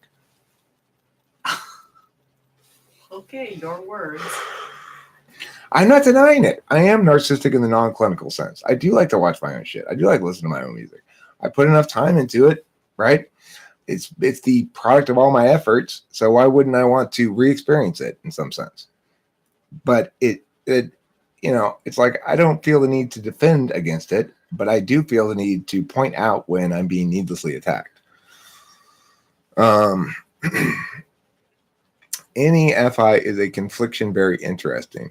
Okay, your words. I'm not denying it. I am narcissistic in the non-clinical sense. I do like to watch my own shit. I do like to listen to my own music. I put enough time into it, right? It's the product of all my efforts. So why wouldn't I want to re-experience it in some sense? But it it's like I don't feel the need to defend against it, but I do feel the need to point out when I'm being needlessly attacked. Um, any FI is a confliction very interesting.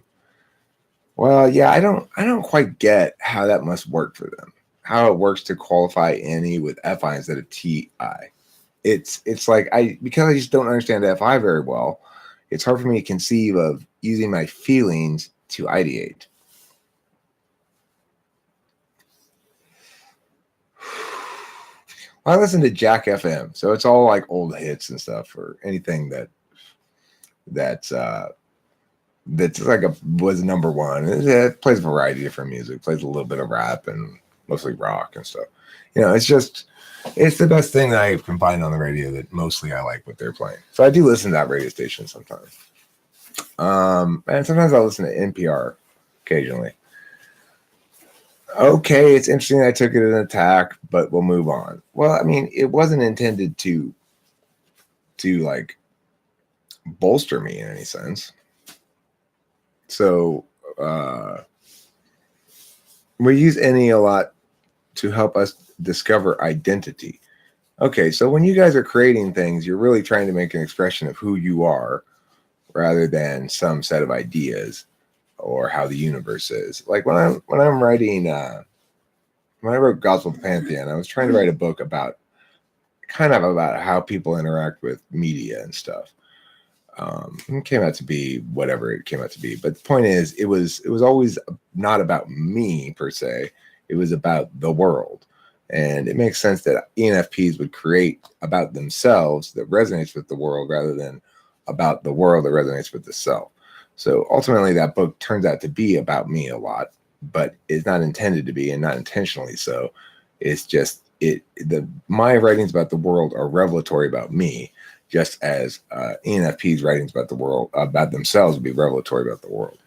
Well, yeah, I don't quite get how that must work for them. How it works to qualify any with FI instead of TI. It's like because I just don't understand FI very well, it's hard for me to conceive of using my feelings to ideate. I listen to Jack FM, so it's all like old hits and stuff, or anything that's like was number one. It plays a variety of different music, plays a little bit of rap and mostly rock and stuff. It's the best thing that I can find on the radio that mostly I like what they're playing. So I do listen to that radio station sometimes. And sometimes I listen to NPR occasionally. Okay, it's interesting I took it as an attack, but we'll move on. Well, I mean, it wasn't intended to like bolster me in any sense. So we use any a lot to help us discover identity. Okay, so when you guys are creating things, you're really trying to make an expression of who you are rather than some set of ideas or how the universe is. Like when I'm writing, when I wrote Gospel of the Pantheon, I was trying to write a book about how people interact with media and stuff. It came out to be whatever it came out to be. But the point is, it was always not about me per se. It was about the world. And it makes sense that ENFPs would create about themselves that resonates with the world rather than about the world that resonates with the self. So ultimately, that book turns out to be about me a lot, but it's not intended to be and not intentionally so. It's just my writings about the world are revelatory about me, just as ENFP's writings about the world, about themselves, would be revelatory about the world.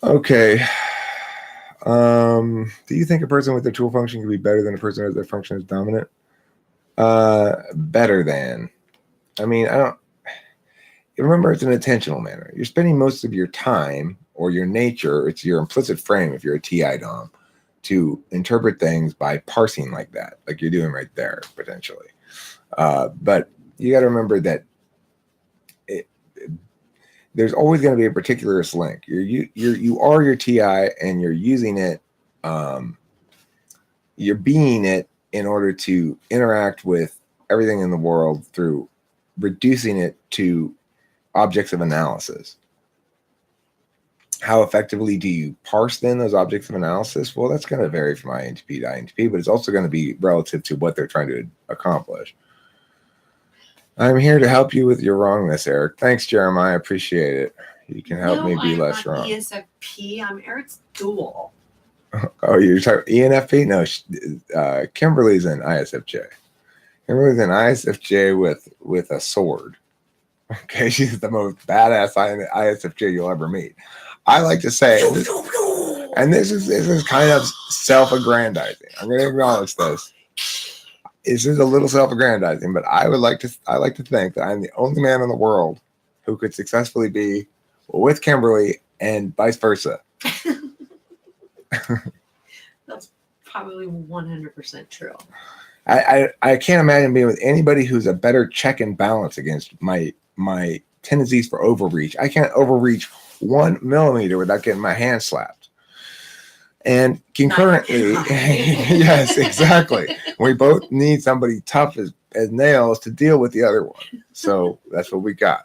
Okay. Do you think a person with their tool function can be better than a person with their function is dominant? Better than. I mean, I don't. Remember, it's an intentional manner. You're spending most of your time or your nature, it's your implicit frame if you're a TI Dom, to interpret things by parsing like that, like you're doing right there, potentially. But you got to remember that there's always going to be a particularist link. You are your TI and you're using it. You're being it in order to interact with everything in the world through reducing it to objects of analysis. How effectively do you parse then those objects of analysis? Well, that's going to vary from INTP to INTP, but it's also going to be relative to what they're trying to accomplish. I'm here to help you with your wrongness, Eric. Thanks, Jeremiah. I appreciate it. You can help me be less wrong. ESFP. I'm Eric's dual. Oh, you're talking ENFP? No, Kimberly's an ISFJ. Kimberly's an ISFJ with a sword. Okay, she's the most badass ISFJ you'll ever meet. I like to say, and this is kind of self-aggrandizing. I'm going to acknowledge this. This is a little self-aggrandizing, but I like to think that I'm the only man in the world who could successfully be with Kimberly and vice versa. That's probably 100% true. I can't imagine being with anybody who's a better check and balance against my tendencies for overreach. I can't overreach 1 millimeter without getting my hand slapped. And concurrently, yes, exactly. We both need somebody tough as nails to deal with the other one. So that's what we got.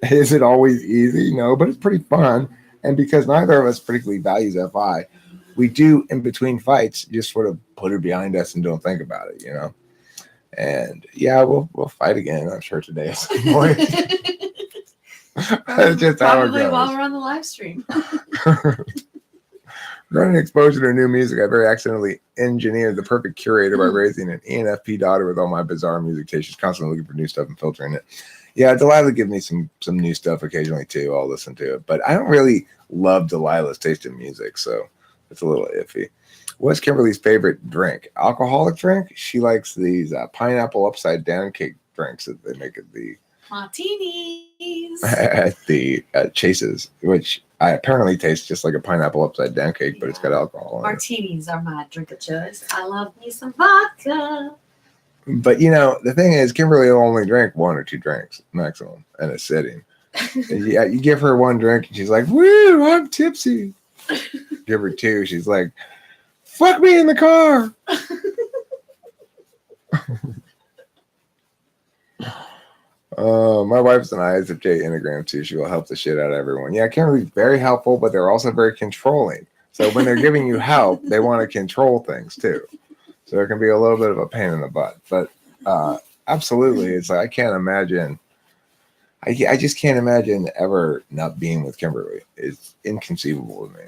Is it always easy? No, but it's pretty fun. And because neither of us particularly values FI, we do in between fights just sort of put it behind us and don't think about it, you know. And yeah, we'll fight again, I'm sure, today at some point. That's just how it goes. While we're on the live stream. Regarding exposure to new music, I very accidentally engineered the perfect curator by raising an ENFP daughter with all my bizarre music tastes. She's constantly looking for new stuff and filtering it. Yeah, Delilah gives me some new stuff occasionally too. I'll listen to it, but I don't really love Delilah's taste in music, so it's a little iffy. What's Kimberly's favorite drink? Alcoholic drink? She likes these pineapple upside down cake drinks that they make at the martinis at the Chase's, which I apparently taste just like a pineapple upside down cake, but it's got alcohol in Martinis are my drink of choice. I love me some vodka. But the thing is, Kimberly will only drink 1 or 2 drinks maximum in a sitting. And you give her 1 drink, and she's like, "Woo, I'm tipsy." Give her 2, she's like, "Fuck me in the car." My wife's an ISFJ Enneagram too. She will help the shit out of everyone. Yeah, Kimberly's very helpful, but they're also very controlling. So when they're giving you help, they want to control things too. So it can be a little bit of a pain in the butt. But absolutely, it's like I can't imagine. I just can't imagine ever not being with Kimberly. It's inconceivable to me.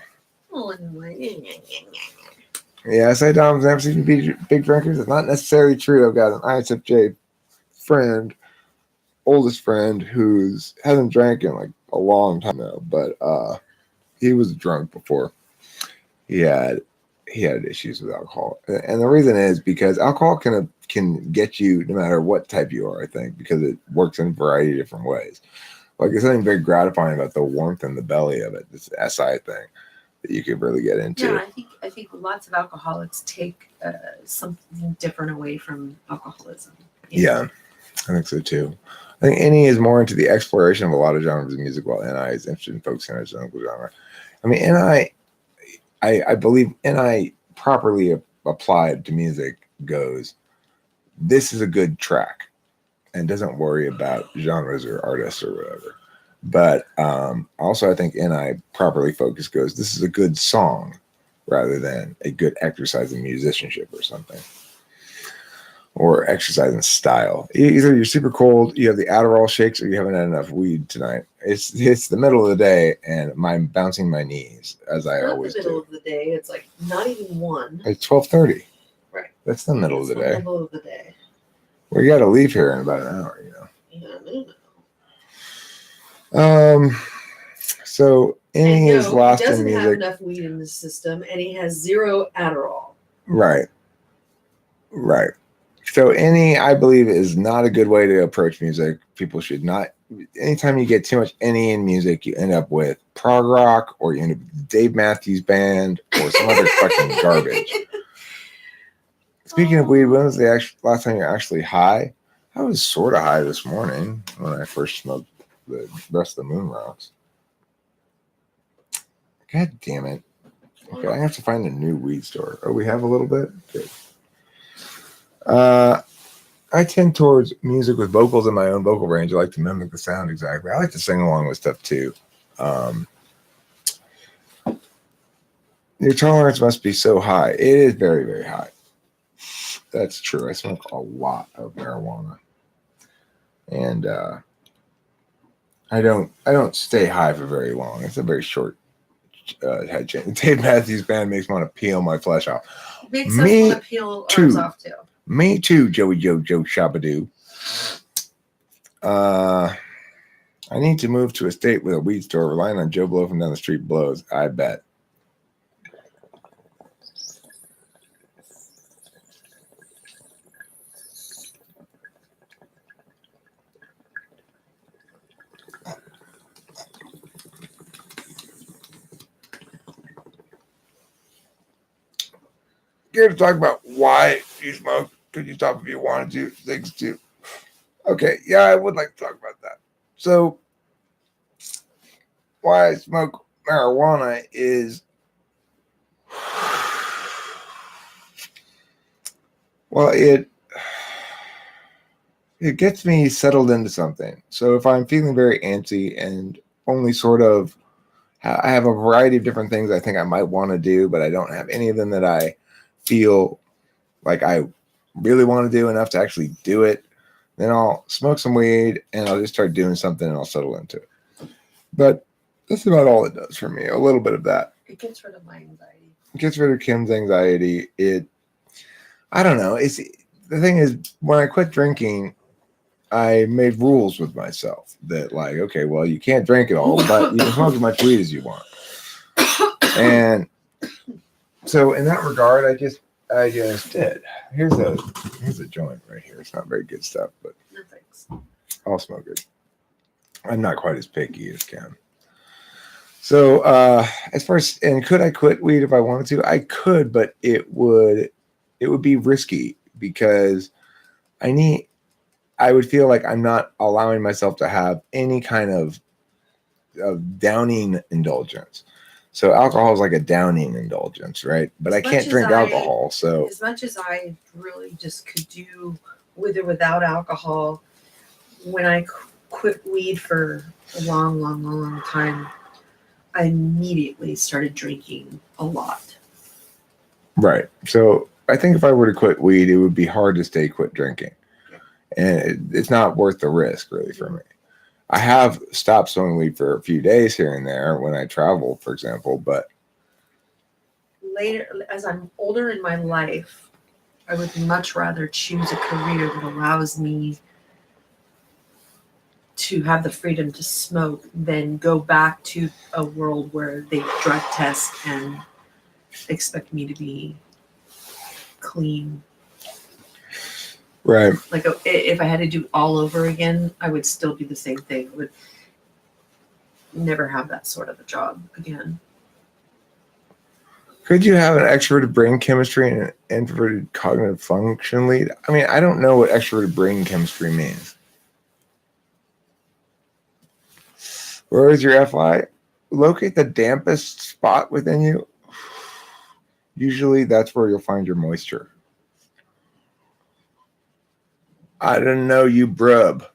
Yeah, say Dom's never seen big drinkers. It's not necessarily true. I've got an ISFJ friend, oldest friend, who's hasn't drank in like a long time now, but he was drunk before. He had issues with alcohol, and the reason is because alcohol can get you no matter what type you are. I think because it works in a variety of different ways. Like there's something very gratifying about the warmth in the belly of it. This SI thing that you could really get into. Yeah, I think lots of alcoholics take something different away from alcoholism. Yeah, I think so too. I think NE is more into the exploration of a lot of genres of music, while NI is interested in focusing on a single genre. I mean, I believe NI properly applied to music goes, this is a good track, and doesn't worry about genres or artists or whatever. But also, I think NI properly focused goes, this is a good song, rather than a good exercise in musicianship or something. Or exercise in style. Either you're super cold, you have the Adderall shakes, or you haven't had enough weed tonight. It's the middle of the day, and I'm bouncing my knees as I always do. It's not the middle of the day. It's like not even 1. It's 12:30. Right. That's the middle of the day. The middle of the day. Well, you got to leave here in about an hour, Yeah, I know. So NE is lost in music. He doesn't have enough weed in the system, and he has 0 Adderall. Right. So NE, I believe, is not a good way to approach music. People should not. Anytime you get too much NE in music, you end up with prog rock, or you end up with Dave Matthews Band, or some other fucking garbage. Speaking of weed, when was the last time you were actually high? I was sort of high this morning when I first smoked the rest of the moon rocks. God damn it. Okay, I have to find a new weed store. Oh, we have a little bit? Good. I tend towards music with vocals in my own vocal range. I like to mimic the sound exactly. I like to sing along with stuff too. Your tolerance must be so high. It is very, very high. That's true. I smoke a lot of marijuana, and I don't stay high for very long. It's a very short head change. Dave Matthews Band makes me want to peel my flesh off. Makes us want to peel ours off too. Me too, Joey Jojo Shabadoo. I need to move to a state with a weed store. Relying on Joe Blow from down the street blows. I bet. Here to talk about why you smoke. Could you stop if you wanted to? Things too. Okay, yeah, I would like to talk about that. So, why I smoke marijuana is, well, it gets me settled into something. So if I'm feeling very antsy and only sort of, I have a variety of different things I think I might want to do, but I don't have any of them that I feel like I really want to do enough to actually do it, then I'll smoke some weed and I'll just start doing something and I'll settle into it. But that's about all it does for me. A little bit of that. It gets rid of my anxiety. It gets rid of Kim's anxiety. I don't know. The thing is, when I quit drinking, I made rules with myself that, like, okay, well, you can't drink it all, but you can smoke as much weed as you want. And so in that regard, I just did. Here's a joint right here. It's not very good stuff, but no thanks. I'll smoke it. I'm not quite as picky as Kim. So as far as, and could I quit weed if I wanted to? I could, but it would be risky because I would feel like I'm not allowing myself to have any kind of downing indulgence. So alcohol is like a downing indulgence, right? But I can't drink alcohol. So as much as I really just could do with or without alcohol, when I quit weed for a long time, I immediately started drinking a lot. Right. So I think if I were to quit weed, it would be hard to quit drinking. Yeah. And it's not worth the risk, really, for me. I have stopped smoking weed for a few days here and there when I travel, for example, but later, as I'm older in my life, I would much rather choose a career that allows me to have the freedom to smoke than go back to a world where they drug test and expect me to be clean. right. Like if I had to do it all over again, I would still do the same thing. I would never have that sort of a job again. Could you have an extroverted brain chemistry and an introverted cognitive function lead? I mean, I don't know what extroverted brain chemistry means. Where is your FI? Locate the dampest spot within you. Usually that's where you'll find your moisture. I didn't know you brub.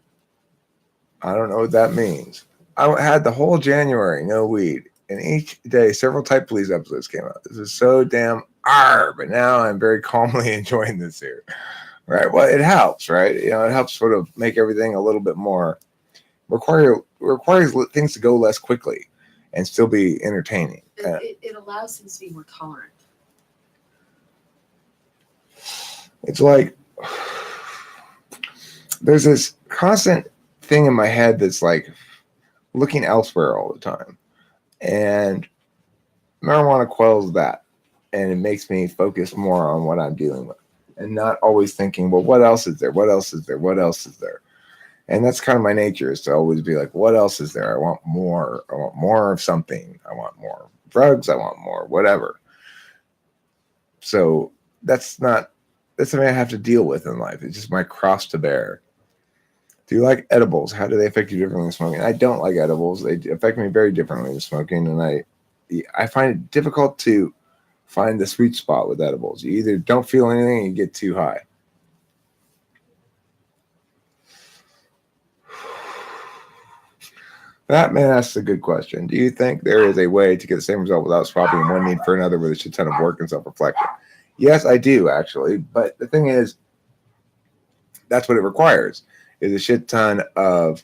I don't know what that means. I had the whole January, no weed. And each day, several Type Police episodes came out. This is so damn but now I'm very calmly enjoying this here. Right? Well, it helps, right? You know, it helps sort of make everything a little bit more requires things to go less quickly and still be entertaining. It allows things to be more tolerant. It's like there's this constant thing in my head that's like looking elsewhere all the time. And marijuana quells that. And it makes me focus more on what I'm dealing with and not always thinking, well, what else is there? What else is there? What else is there? And that's kind of my nature, is to always be like, what else is there? I want more. I want more of something. I want more drugs. I want more whatever. So that's something I have to deal with in life. It's just my cross to bear. Do you like edibles? How do they affect you differently than smoking? I don't like edibles. They affect me very differently than smoking. And I find it difficult to find the sweet spot with edibles. You either don't feel anything and you get too high. That man asks a good question. Do you think there is a way to get the same result without swapping one need for another with a shit ton of work and self-reflection? Yes, I do, actually. But the thing is, that's what it requires, is a shit ton of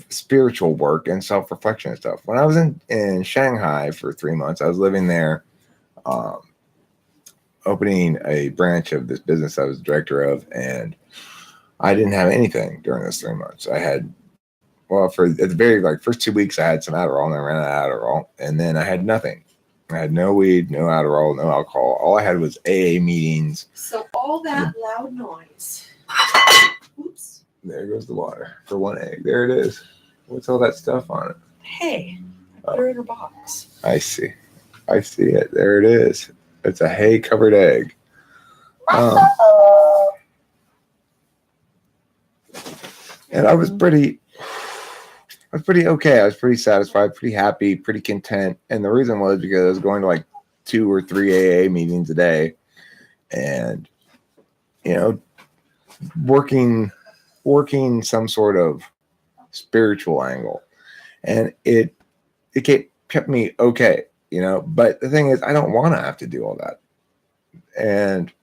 spiritual work and self-reflection and stuff. When I was in Shanghai for 3 months, I was living there, opening a branch of this business I was director of, and I didn't have anything during those 3 months. I had, well, at the very first 2 weeks, I had some Adderall, and I ran out of Adderall, and then I had nothing. I had no weed, no Adderall, no alcohol. All I had was AA meetings. So all that loud noise. Oops. There goes the water for one egg. There it is. What's all that stuff on it? Hey, I put her in her box. I see it. There it is. It's a hay-covered egg. And I was pretty okay. I was pretty satisfied, pretty happy, pretty content. And the reason was because I was going to like 2 or 3 AA meetings a day, and working some sort of spiritual angle, and it kept me okay. But the thing is, I don't want to have to do all that, and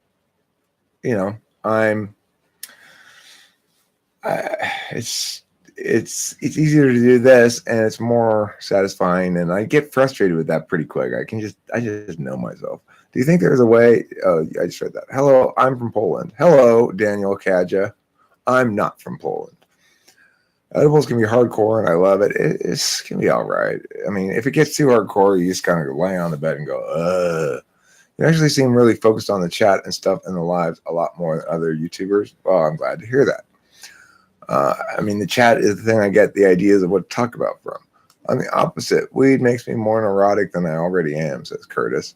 it's easier to do this, and it's more satisfying, and I get frustrated with that pretty quick. I just know myself. Do you think there's a way? Oh, I just read that. Hello, I'm from Poland. Hello, Daniel Kaja. I'm not from Poland. Edibles can be hardcore, and I love it. It can be all right. I mean, if it gets too hardcore, you just kind of lay on the bed and go, ugh. You actually seem really focused on the chat and stuff in the lives a lot more than other YouTubers. Well, I'm glad to hear that. I mean, the chat is the thing I get the ideas of what to talk about from. On the opposite, weed makes me more neurotic than I already am, says Curtis.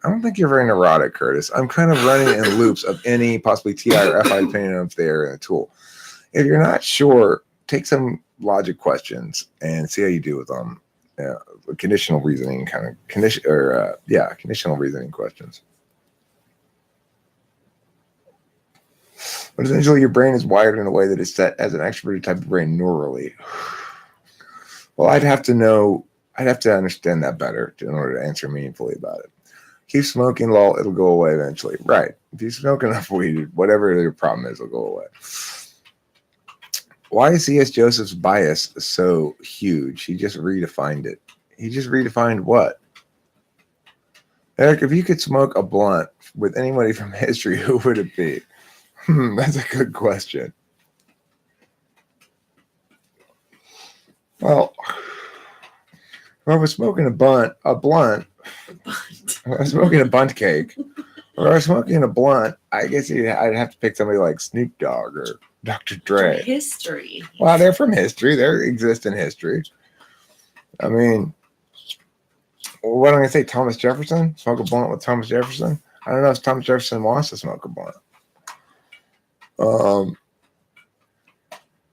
I don't think you're very neurotic, Curtis. I'm kind of running in loops of any possibly TI or FI depending on if they're in a tool. If you're not sure, take some logic questions and see how you do with them. Yeah, conditional reasoning kind of conditional reasoning questions. But essentially, your brain is wired in a way that is set as an extroverted type of brain neurally. Well, I'd have to understand that better in order to answer meaningfully about it. Keep smoking, lol, it'll go away eventually. Right. If you smoke enough weed, whatever your problem is, it'll go away. Why is C.S. Joseph's bias so huge? He just redefined it. He just redefined what? Eric, if you could smoke a blunt with anybody from history, who would it be? That's a good question. Well, if I was smoking a blunt, if I was smoking a bunt cake, or I was smoking a blunt, I guess I'd have to pick somebody like Snoop Dogg or Dr. Dre. From history. Well, they're from history. They exist in history. I mean, what am I going to say? Thomas Jefferson? Smoke a blunt with Thomas Jefferson? I don't know if Thomas Jefferson wants to smoke a blunt.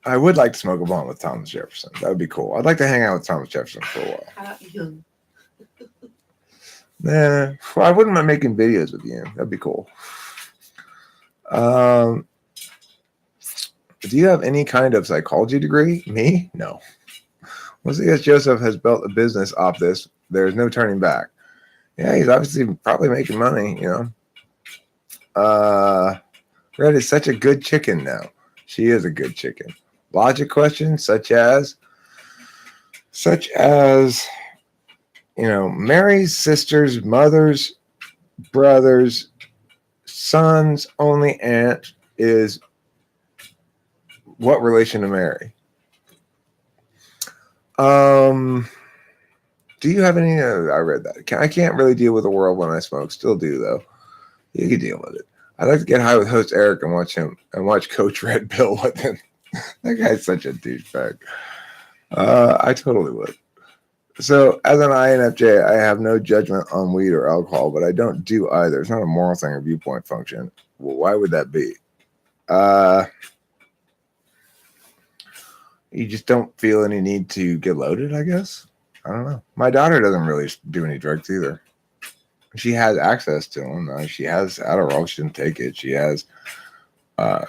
I would like to smoke a blunt with Thomas Jefferson. That would be cool. I'd like to hang out with Thomas Jefferson for a while. How about you? Nah, well, I wouldn't mind making videos with you. That'd be cool. Do you have any kind of psychology degree? Me? No. Once C.S. Joseph has built a business off this, there's no turning back. Yeah, he's obviously probably making money, you know. Red is such a good chicken now. She is a good chicken. Logic questions such as, you know, Mary's sisters, mothers, brothers, son's only aunt is what relation to Mary? Do you have any? I read that. I can't really deal with the world when I smoke. Still do though. You can deal with it. I'd like to get high with host Eric and watch Coach Red Pill with him. That guy's such a douchebag. I totally would. So, as an INFJ, I have no judgment on weed or alcohol, but I don't do either. It's not a moral thing or viewpoint function. Well, why would that be? You just don't feel any need to get loaded, I guess. I don't know. My daughter doesn't really do any drugs either. She has access to them. She has Adderall. She didn't take it. She has.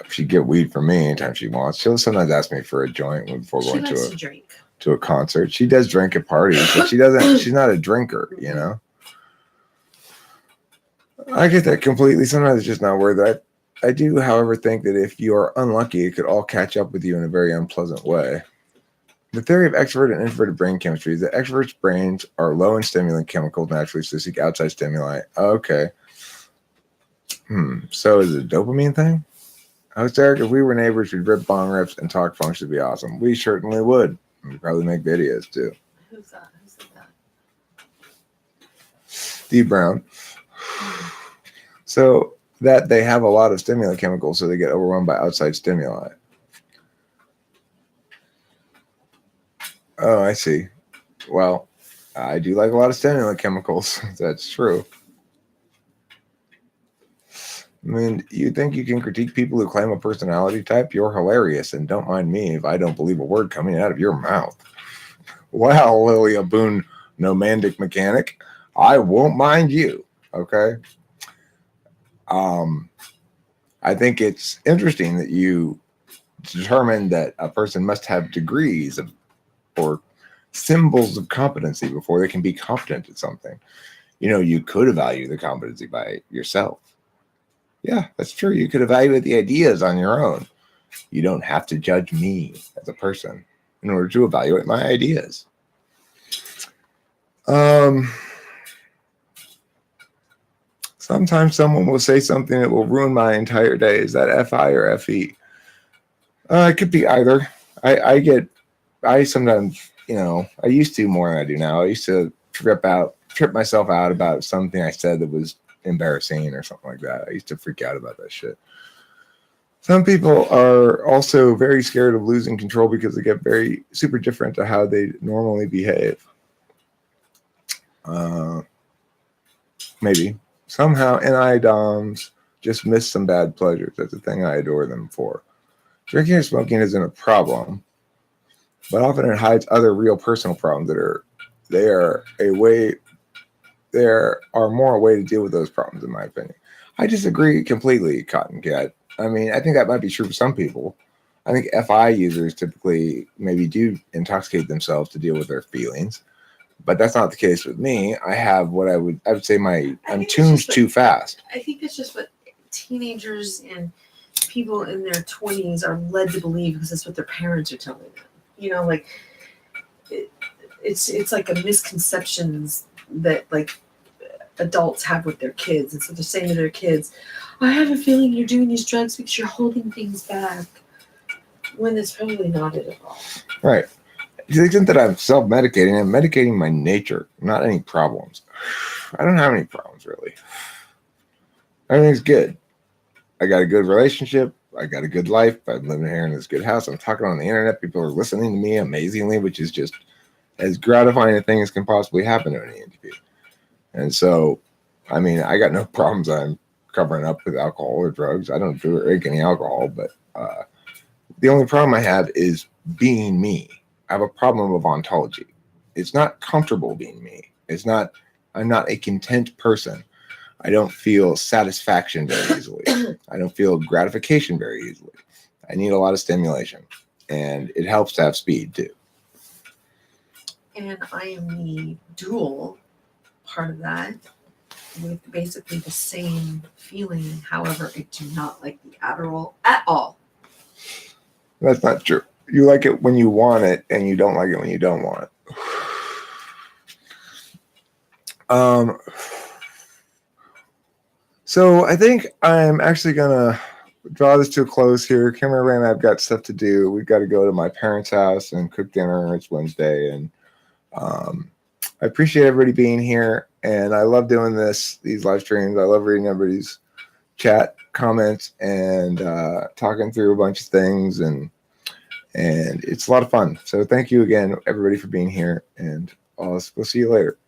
She get weed from me anytime she wants. She'll sometimes ask me for a joint before going to a concert. She does drink at parties, but she doesn't. She's not a drinker, you know. I get that completely. Sometimes it's just not worth it. I do, however, think that if you are unlucky, it could all catch up with you in a very unpleasant way. The theory of extrovert and introverted brain chemistry is that extroverts' brains are low in stimulant chemicals naturally, so they seek outside stimuli. Okay. So is it a dopamine thing? Host Eric, if we were neighbors, we'd rip bong rips and talk function would be awesome. We certainly would. We'd probably make videos too. Who's that? Who said that? Steve Brown. So that they have a lot of stimulant chemicals, so they get overwhelmed by outside stimuli. Oh, I see. Well, I do like a lot of stimulant chemicals. That's true. I mean, you think you can critique people who claim a personality type? You're hilarious, and don't mind me if I don't believe a word coming out of your mouth. Wow, Lilia Boone, Nomandic Mechanic. I won't mind you, okay? I think it's interesting that you determined that a person must have degrees of or symbols of competency before they can be competent at something. You know, you could evaluate the competency by yourself. Yeah, that's true. You could evaluate the ideas on your own. You don't have to judge me as a person in order to evaluate my ideas. Sometimes someone will say something that will ruin my entire day. Is that FI or FE? It could be either. I sometimes, you know, I used to more than I do now. I used to trip myself out about something I said that was embarrassing or something like that. I used to freak out about that shit. Some people are also very scared of losing control because they get very super different to how they normally behave. Maybe. Somehow NI-DOMs just miss some bad pleasures. That's the thing I adore them for. Drinking or smoking isn't a problem, but often it hides other real personal problems there are more a way to deal with those problems, in my opinion. I disagree completely, Cotton Cat. I mean, I think that might be true for some people. I think FI users typically maybe do intoxicate themselves to deal with their feelings, but that's not the case with me. I have what I would say I'm tuned too fast. I think that's just what teenagers and people in their 20s are led to believe because that's what their parents are telling them. You know, like it's like a misconceptions that like adults have with their kids, and so they're saying to their kids, "I have a feeling you're doing these drugs because you're holding things back," when it's probably not it at all. Right. To the extent that I'm self-medicating, I'm medicating my nature, not any problems. I don't have any problems, really. Everything's good. I got a good relationship. I got a good life. I'm living here in this good house. I'm talking on the internet. People are listening to me amazingly, which is just as gratifying a thing as can possibly happen to an ENTP. And so, I mean, I got no problems I'm covering up with alcohol or drugs. I don't drink any alcohol, but the only problem I have is being me. I have a problem of ontology. It's not comfortable being me. I'm not a content person. I don't feel satisfaction very easily. I don't feel gratification very easily. I need a lot of stimulation, and it helps to have speed too. And I am the dual part of that with basically the same feeling. However, I do not like the Adderall at all. That's not true. You like it when you want it, and you don't like it when you don't want it. So I think I'm actually gonna draw this to a close here. Cameraman and I've got stuff to do. We've got to go to my parents' house and cook dinner. It's Wednesday, and I appreciate everybody being here, and I love doing these live streams. I love reading everybody's chat comments and talking through a bunch of things, and it's a lot of fun. So thank you again, everybody, for being here, and we'll see you later.